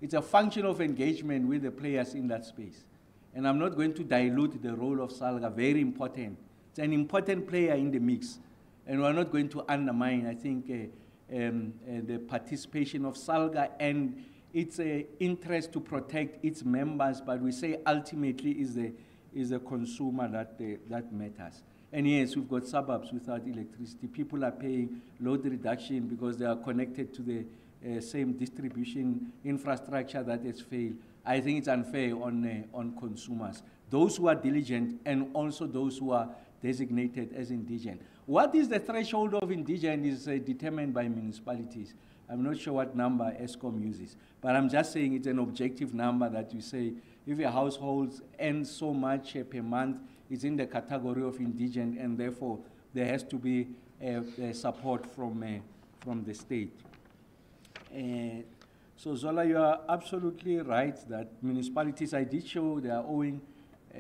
Speaker 1: It's a function of engagement with the players in that space. And I'm not going to dilute the role of SALGA, very important. It's an important player in the mix. And we're not going to undermine, I think, the participation of SALGA and its interest to protect its members, but we say ultimately is the consumer that matters. And yes, we've got suburbs without electricity. People are paying load reduction because they are connected to the same distribution infrastructure that has failed. I think it's unfair on consumers, those who are diligent and also those who are designated as indigent. What is the threshold of indigent is determined by municipalities. I'm not sure what number ESCOM uses, but I'm just saying it's an objective number that you say if a household earns so much per month, it's in the category of indigent, and therefore there has to be a support from the state. So Zola, you are absolutely right that municipalities, I did show they are owing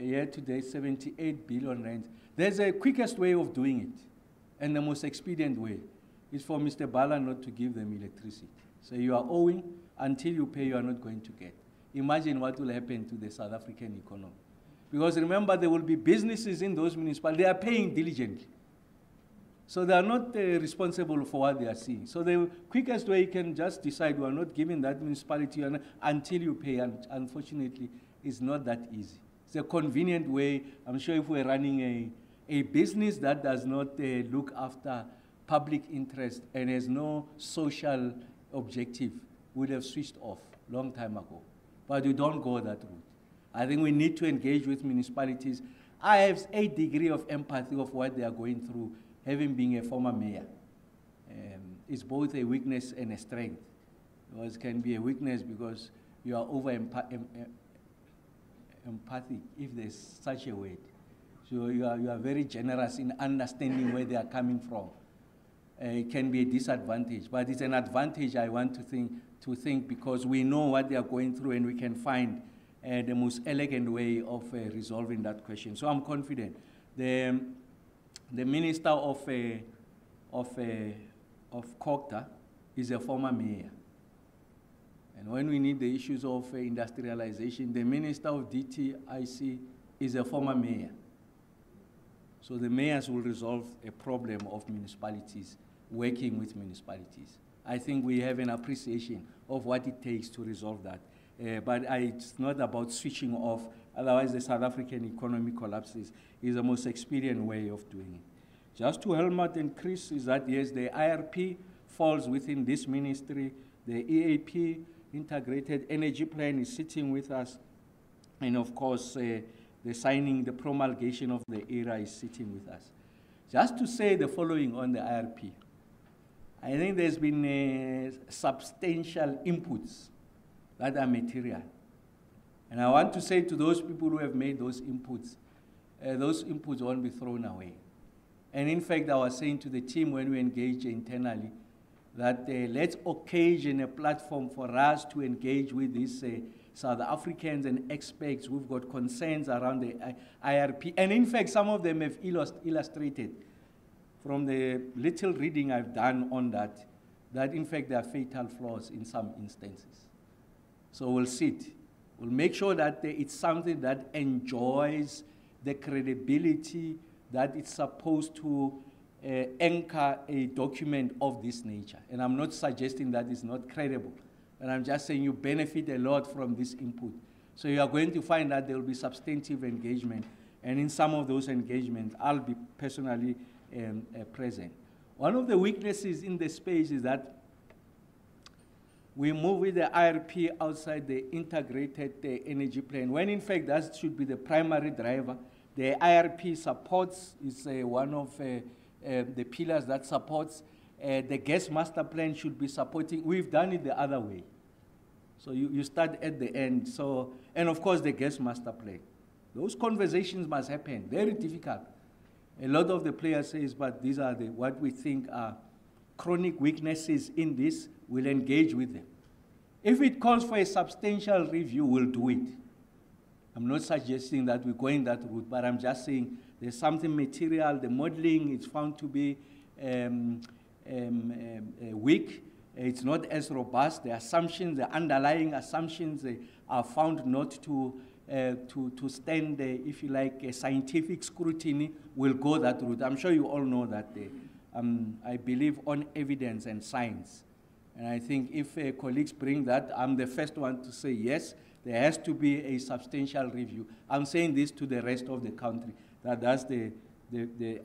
Speaker 1: year-to-date 78 billion rand. There's a quickest way of doing it, and the most expedient way is for Mr. Bala not to give them electricity. So you are owing, until you pay, you are not going to get. Imagine what will happen to the South African economy. Because remember, there will be businesses in those municipalities, they are paying diligently. So they are not responsible for what they are seeing. So the quickest way you can just decide we are not giving that municipality until you pay, and unfortunately, it's not that easy. It's a convenient way. I'm sure if we're running a business that does not look after public interest and has no social objective, would have switched off long time ago. But we don't go that route. I think we need to engage with municipalities. I have a degree of empathy of what they are going through, having been a former mayor. It's both a weakness and a strength. Because it can be a weakness because you are empathic, if there's such a word. So you are very generous in understanding where they are coming from. It can be a disadvantage, but it's an advantage, I want to think because we know what they are going through and we can find the most elegant way of resolving that question. So I'm confident. The Minister of Kgosientsho is a former mayor. And when we need the issues of industrialization, the Minister of DTIC is a former mayor. So the mayors will resolve a problem of municipalities, working with municipalities. I think we have an appreciation of what it takes to resolve that. But it's not about switching off, otherwise the South African economy collapses. It's the most expedient way of doing it. Just to Helmut and Chris, is that yes, the IRP falls within this ministry, the EAP, Integrated Energy Plan, is sitting with us, and of course, the signing, the promulgation of the ERA is sitting with us. Just to say the following on the IRP. I think there's been substantial inputs that are material. And I want to say to those people who have made those inputs won't be thrown away. And in fact, I was saying to the team when we engage internally that let's occasion a platform for us to engage with these South Africans and experts who've got concerns around the IRP. And in fact, some of them have illustrated from the little reading I've done on that in fact there are fatal flaws in some instances. So we'll sit. We'll make sure that it's something that enjoys the credibility that it's supposed to anchor a document of this nature. And I'm not suggesting that it's not credible. And I'm just saying you benefit a lot from this input. So you are going to find that there will be substantive engagement. And in some of those engagements, I'll be personally present. One of the weaknesses in the space is that we move with the IRP outside the integrated energy plan, when in fact that should be the primary driver. The IRP supports, is one of the pillars that supports. The gas master plan should be supporting. We've done it the other way. So you start at the end. So, and of course the gas master plan. Those conversations must happen, very difficult. A lot of the players say, but these are what we think are chronic weaknesses in this, we'll engage with them. If it calls for a substantial review, we'll do it. I'm not suggesting that we're going that route, but I'm just saying there's something material. The modeling is found to be weak. It's not as robust. The assumptions, the underlying assumptions, are found not to stand, if you like, a scientific scrutiny. Will go that route. I'm sure you all know that. I believe on evidence and science. And I think if colleagues bring that, I'm the first one to say yes, there has to be a substantial review. I'm saying this to the rest of the country, that's the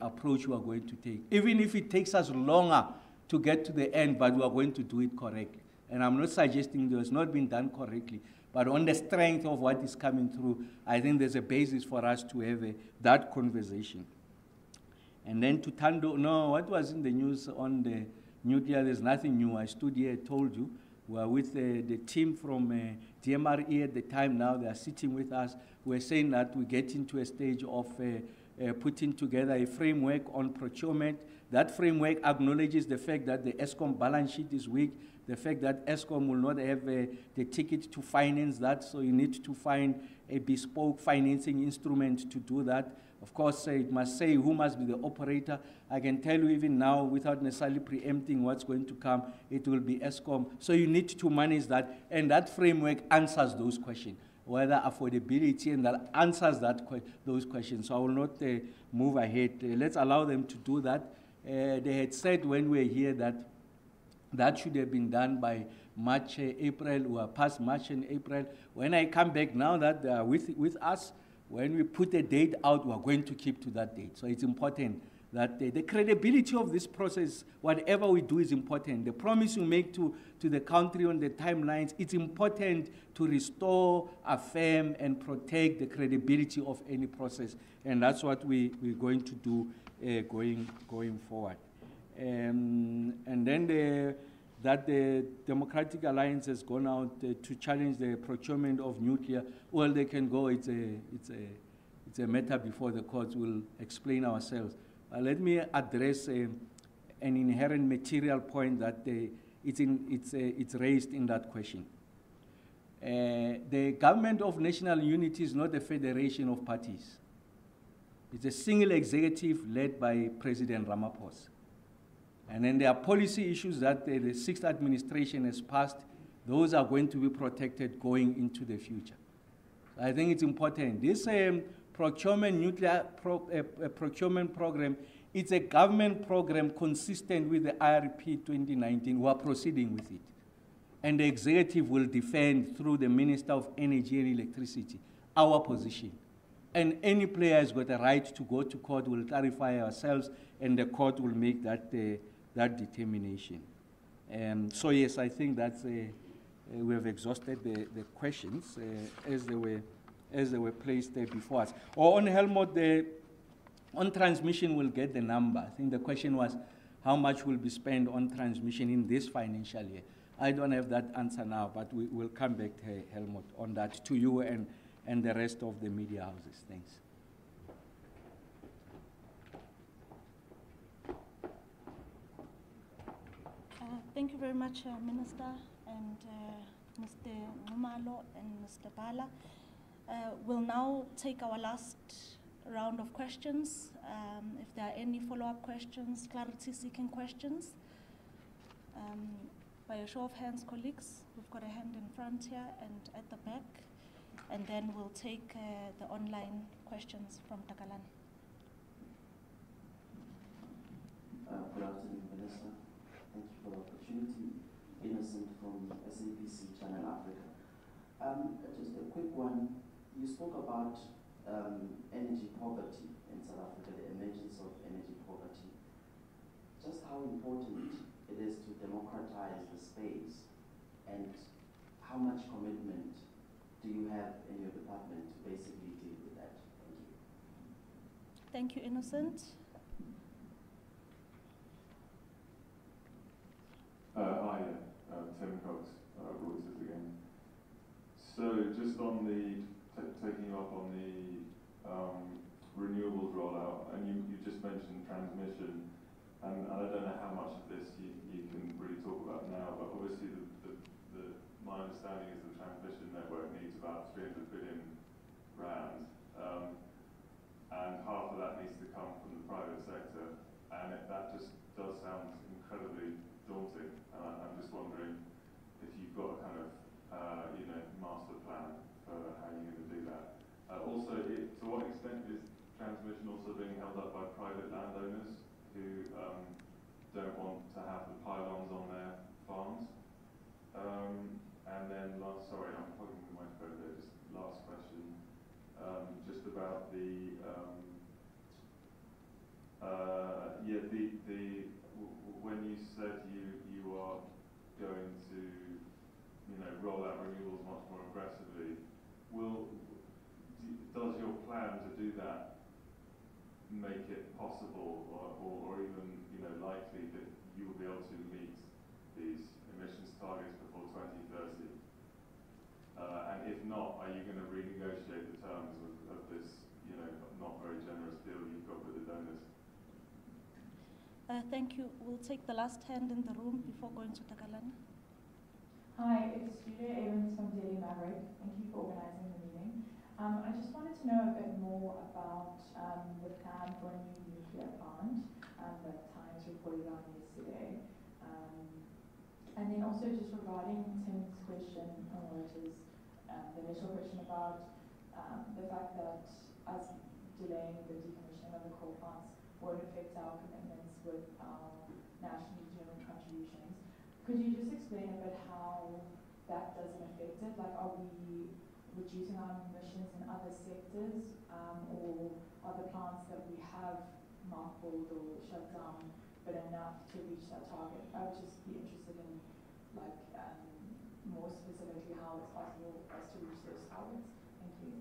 Speaker 1: approach we are going to take. Even if it takes us longer to get to the end, but we are going to do it correctly. And I'm not suggesting it has not been done correctly, but on the strength of what is coming through, I think there's a basis for us to have that conversation. And then to Tando, no, what was in the news on the nuclear, there's nothing new. I stood here, told you. We are with the team from GMRE at the time now. They are sitting with us. We're saying that we get into a stage of putting together a framework on procurement. That framework acknowledges the fact that the ESCOM balance sheet is weak, the fact that ESCOM will not have the ticket to finance that, so you need to find a bespoke financing instrument to do that. Of course, it must say who must be the operator. I can tell you even now, without necessarily preempting what's going to come, it will be ESCOM. So you need to manage that, and that framework answers those questions, whether affordability, and that answers those questions. So I will not move ahead. Let's allow them to do that. They had said when we were here that should have been done by March, April. We are past March and April. When I come back now that they are with us, when we put a date out, we are going to keep to that date. So it's important that the credibility of this process, whatever we do is important. The promise we make to the country on the timelines, it's important to restore, affirm, and protect the credibility of any process. And that's what we're going to do going forward. And then that the Democratic Alliance has gone out to challenge the procurement of nuclear, well, they can go. It's a matter before the courts. We'll explain ourselves. Let me address an inherent material point that it's raised in that question. The government of national unity is not a federation of parties. It's a single executive led by President Ramaphosa. And then there are policy issues that the sixth administration has passed. Those are going to be protected going into the future. So I think it's important. This nuclear procurement program, it's a government program consistent with the IRP 2019. We are proceeding with it. And the executive will defend through the Minister of Energy and Electricity our position. And any player has got a right to go to court. We'll clarify ourselves, and the court will make that determination. So yes, I think that's we have exhausted the questions as they were placed before us. Or on Helmut, on transmission, we'll get the number. I think the question was how much will be spent on transmission in this financial year. I don't have that answer now, but we will come back, Helmut, on that to you and the rest of the media houses. Thanks.
Speaker 2: Thank you very much, Minister, and Mr. Ngumalo and Mr. Bala. We'll now take our last round of questions. If there are any follow-up questions, clarity-seeking questions. By a show of hands, colleagues, we've got a hand in front here and at the back, and then we'll take the online questions from Takalan.
Speaker 9: Good afternoon, Minister. Thank you for the opportunity. Innocent from SABC Channel Africa. Just a quick one. You spoke about energy poverty in South Africa, the emergence of energy poverty. Just how important it is to democratize the space, and how much commitment do you have in your department to basically deal with that? Thank you.
Speaker 2: Thank you, Innocent.
Speaker 3: Hi, Tim Cox, Reuters again. So just on the, taking up on the renewables rollout, and you just mentioned transmission, and I don't know how much of this you can really talk about now, but obviously my understanding is the transmission network needs about 300 billion rand, and half of that needs to come from the private sector, and that just does sound incredibly daunting. I'm just wondering if you've got a kind of master plan for how you're going to do that. Also, to what extent is transmission also being held up by private landowners who don't want to have the pylons on their farms? And then sorry, I'm plugging the microphone there, just last question, just about when you said you are going to roll out renewables much more aggressively, does your plan to do that make it possible or even likely that you will be able to meet these emissions targets before 2030? And if not, are you going to renegotiate the terms of this not very generous deal you've got with the donors?
Speaker 2: Thank you. We'll take the last hand in the room before going to Takalani.
Speaker 10: Hi, it's Julia Evans from Daily Maverick. Thank you for organizing the meeting. I just wanted to know a bit more about the plan for a new nuclear plant that Times reported on yesterday. And then also just regarding Tim's question, or the initial question about the fact that us delaying the decommissioning of the coal plants won't affect our commitments with our national German contributions. Could you just explain a bit how that doesn't affect it? Like, are we reducing our emissions in other sectors, or are the plants that we have mothballed or shut down but enough to reach that target? I would just be interested in, more specifically, how it's possible for us to reach those targets. Thank you.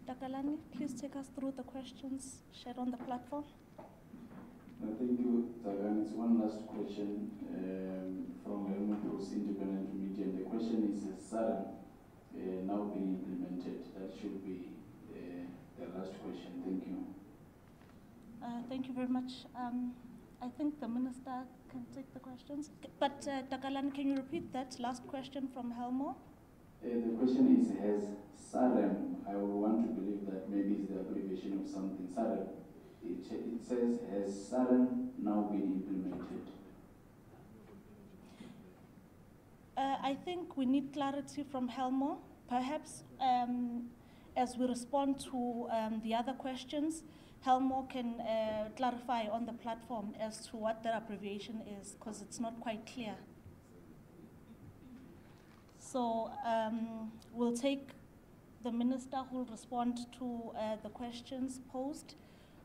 Speaker 2: Takalani, please take us through the questions shared on the platform.
Speaker 6: Thank you, Tagan. It's one last question from Helmut Independent Media. And the question is, SARA now being implemented? That should be the last question. Thank you.
Speaker 2: Thank you very much. I think the minister can take the questions. But Takalani, can you repeat that last question from Helmo?
Speaker 6: The question is, has SAREM, I want to believe that maybe it's the abbreviation of something, SAREM, it says, has SAREM now been implemented?
Speaker 2: I think we need clarity from Helmo. Perhaps as we respond to the other questions, Helmo can clarify on the platform as to what the abbreviation is, because it's not quite clear. So we'll take the minister who will respond to the questions posed,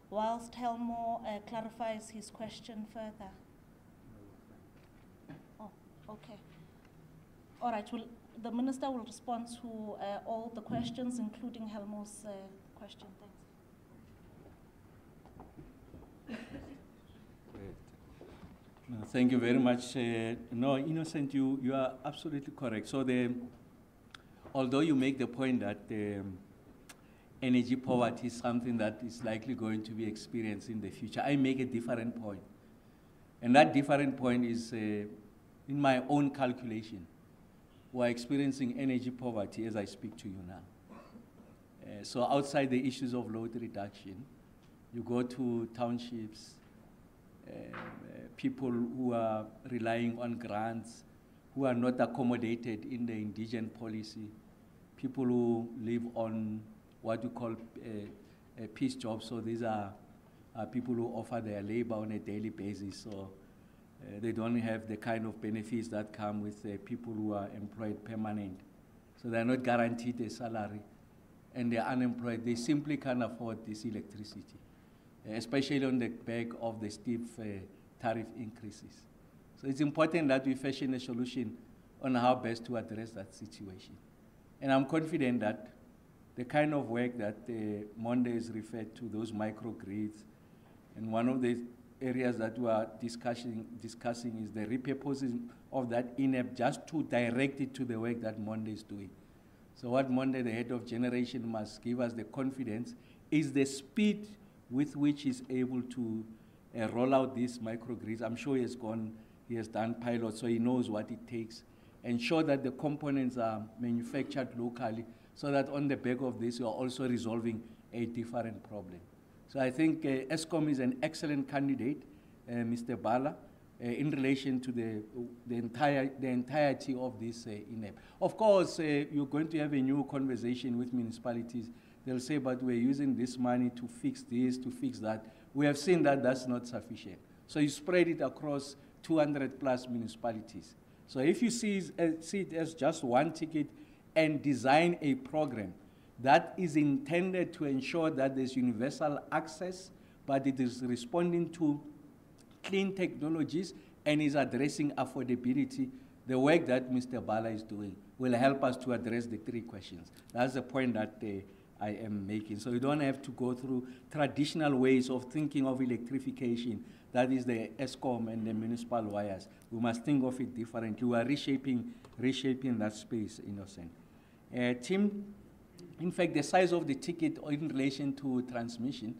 Speaker 2: whilst Helmo clarifies his question further. Oh, okay. All right, the minister will respond to all the questions, including Helmo's question. Thanks.
Speaker 1: Thank you very much. No, Innocent, you are absolutely correct. So although you make the point that energy poverty is something that is likely going to be experienced in the future, I make a different point. And that different point is in my own calculation. We're experiencing energy poverty as I speak to you now. So outside the issues of load reduction, you go to townships, people who are relying on grants, who are not accommodated in the indigent policy, people who live on what you call peace jobs. So these are people who offer their labor on a daily basis. So they don't have the kind of benefits that come with people who are employed permanent. So they're not guaranteed a salary, and they're unemployed. They simply can't afford this electricity, especially on the back of the steep tariff increases. So it's important that we fashion a solution on how best to address that situation. And I'm confident that the kind of work that Monday is referred to, those microgrids, and one of the areas that we are discussing is the repurposing of that INEP just to direct it to the work that Monday is doing. So what Monday, the head of generation, must give us the confidence is the speed with which he's able to roll out these microgrids. I'm sure he has done pilots, so he knows what it takes. Ensure that the components are manufactured locally, so that on the back of this, you are also resolving a different problem. So I think ESCOM is an excellent candidate, Mr. Bala, in relation to the entirety of this INEP. Of course, you're going to have a new conversation with municipalities. They'll say, but we're using this money to fix this, to fix that. We have seen that that's not sufficient. So you spread it across 200 plus municipalities. So if you see it as just one ticket and design a program that is intended to ensure that there's universal access, but it is responding to clean technologies and is addressing affordability, the work that Mr. Bala is doing will help us to address the three questions. That's the point that I am making. So you don't have to go through traditional ways of thinking of electrification, that is the ESCOM and the municipal wires. We must think of it differently. We are reshaping that space, Innocent. Tim, in fact, the size of the ticket in relation to transmission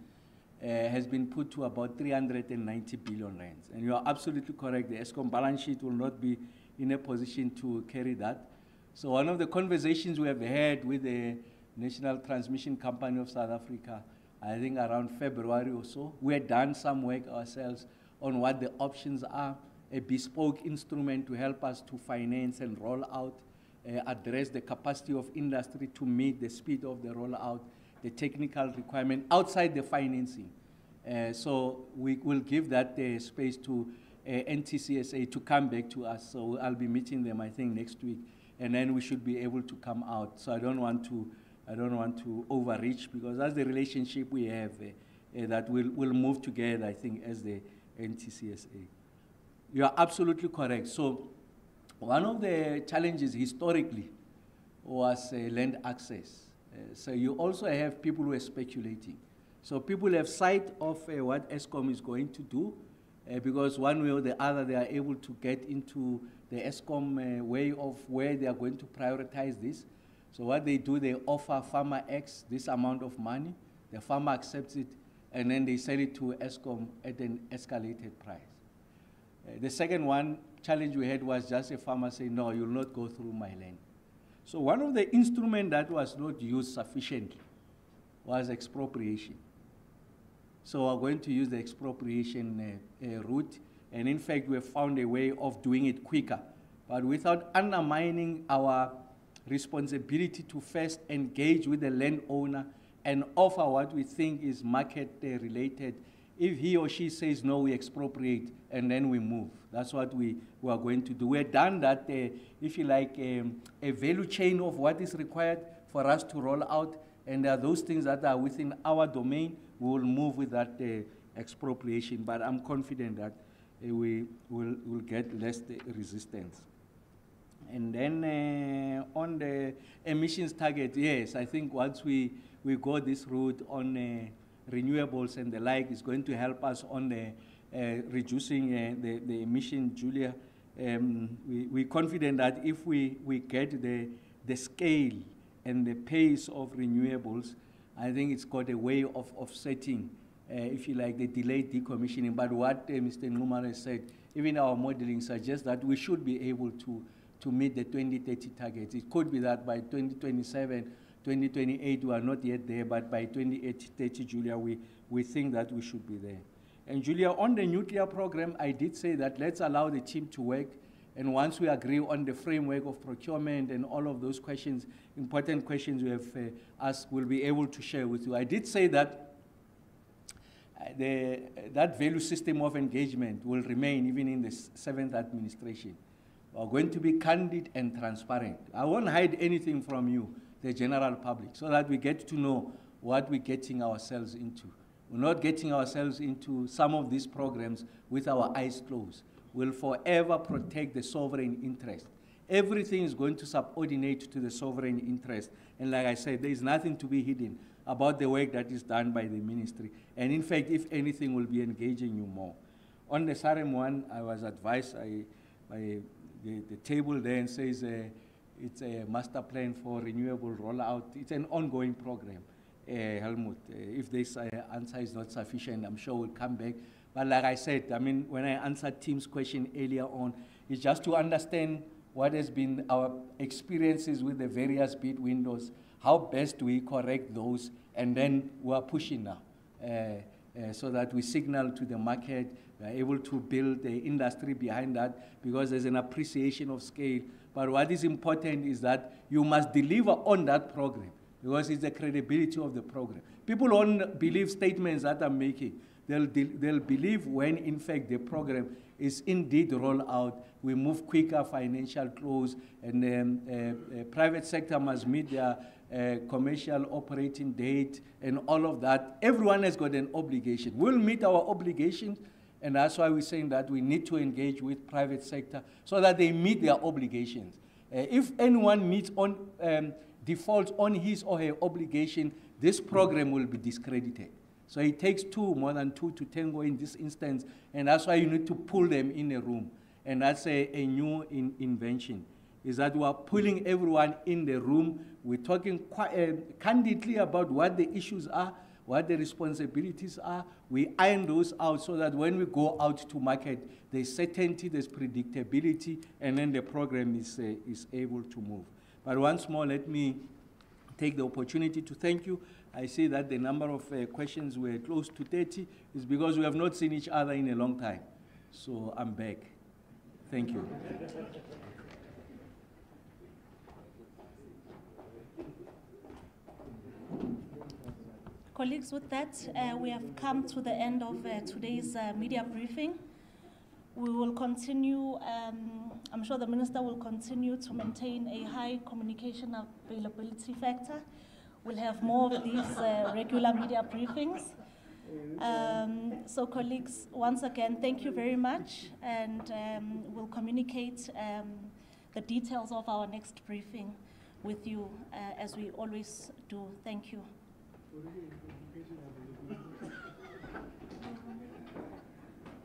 Speaker 1: has been put to about 390 billion rands. And you are absolutely correct. The ESCOM balance sheet will not be in a position to carry that. So one of the conversations we have had with the National Transmission Company of South Africa, I think around February or so, we had done some work ourselves on what the options are, a bespoke instrument to help us to finance and roll out, address the capacity of industry to meet the speed of the rollout, the technical requirement outside the financing. So we will give that space to NTCSA to come back to us. So I'll be meeting them, I think, next week, and then we should be able to come out. So I don't want to overreach, because that's the relationship we have that will move together, I think, as the NTCSA. You are absolutely correct. So one of the challenges historically was land access. So you also have people who are speculating. So people have sight of what ESCOM is going to do, because one way or the other they are able to get into the ESCOM way of where they are going to prioritize this. So what they do, they offer farmer X this amount of money, the farmer accepts it, and then they sell it to ESCOM at an escalated price. The second one challenge we had was just a farmer saying, no, you'll not go through my land. So one of the instruments that was not used sufficiently was expropriation. So we're going to use the expropriation route, and in fact, we have found a way of doing it quicker, but without undermining our responsibility to first engage with the landowner and offer what we think is market-related. If he or she says no, we expropriate, and then we move. That's what we are going to do. We've done that, if you like, a value chain of what is required for us to roll out, and there are those things that are within our domain. We will move with that expropriation, but I'm confident that we will get less resistance. And then on the emissions target, yes, I think once we go this route on renewables and the like, it's going to help us on the reducing the emission, Julia. We're confident that if we get the scale and the pace of renewables, I think it's got a way of offsetting, if you like, the delayed decommissioning. But what Mr. Ngumara said, even our modeling suggests that we should be able to meet the 2030 targets. It could be that by 2027, 2028, we are not yet there, but by 2030, Julia, we think that we should be there. And Julia, on the nuclear program, I did say that let's allow the team to work, and once we agree on the framework of procurement and all of those questions, important questions we have asked, we'll be able to share with you. I did say that that value system of engagement will remain even in the 7th administration. We're going to be candid and transparent. I won't hide anything from you, the general public, so that we get to know what we're getting ourselves into. We're not getting ourselves into some of these programs with our eyes closed. We'll forever protect the sovereign interest. Everything is going to subordinate to the sovereign interest. And like I said, there is nothing to be hidden about the work that is done by the ministry. And in fact, if anything, we'll be engaging you more. On the SAREM one, I was advised by the table there and says it's a master plan for renewable rollout. It's an ongoing program, Helmut. If this answer is not sufficient, I'm sure we'll come back. But like I said, I mean, when I answered Tim's question earlier on, it's just to understand what has been our experiences with the various bid windows, how best we correct those, and then we are pushing now so that we signal to the market, we are able to build the industry behind that because there's an appreciation of scale. But what is important is that you must deliver on that program because it's the credibility of the program. People won't believe statements that I'm making. They'll believe when, in fact, the program is indeed rolled out. We move quicker, financial close, and the private sector must meet their commercial operating date and all of that. Everyone has got an obligation. We'll meet our obligations, and that's why we're saying that we need to engage with private sector so that they meet their obligations. If anyone meets on defaults on his or her obligation, this program will be discredited. So it takes more than two to tango in this instance, and that's why you need to pull them in a room. And that's a new invention, is that we are pulling everyone in the room. We're talking quite candidly about what the issues are, what the responsibilities are. We iron those out so that when we go out to market, there's certainty, there's predictability, and then the program is able to move. But once more, let me take the opportunity to thank you. I see that the number of questions were close to 30 is because we have not seen each other in a long time. So I'm back. Thank you.
Speaker 2: Colleagues, with that, we have come to the end of today's media briefing. We will continue, I'm sure the Minister will continue to maintain a high communication availability factor. We'll have more of these regular media briefings. So colleagues, once again, thank you very much, and we'll communicate the details of our next briefing with you as we always do. Thank you.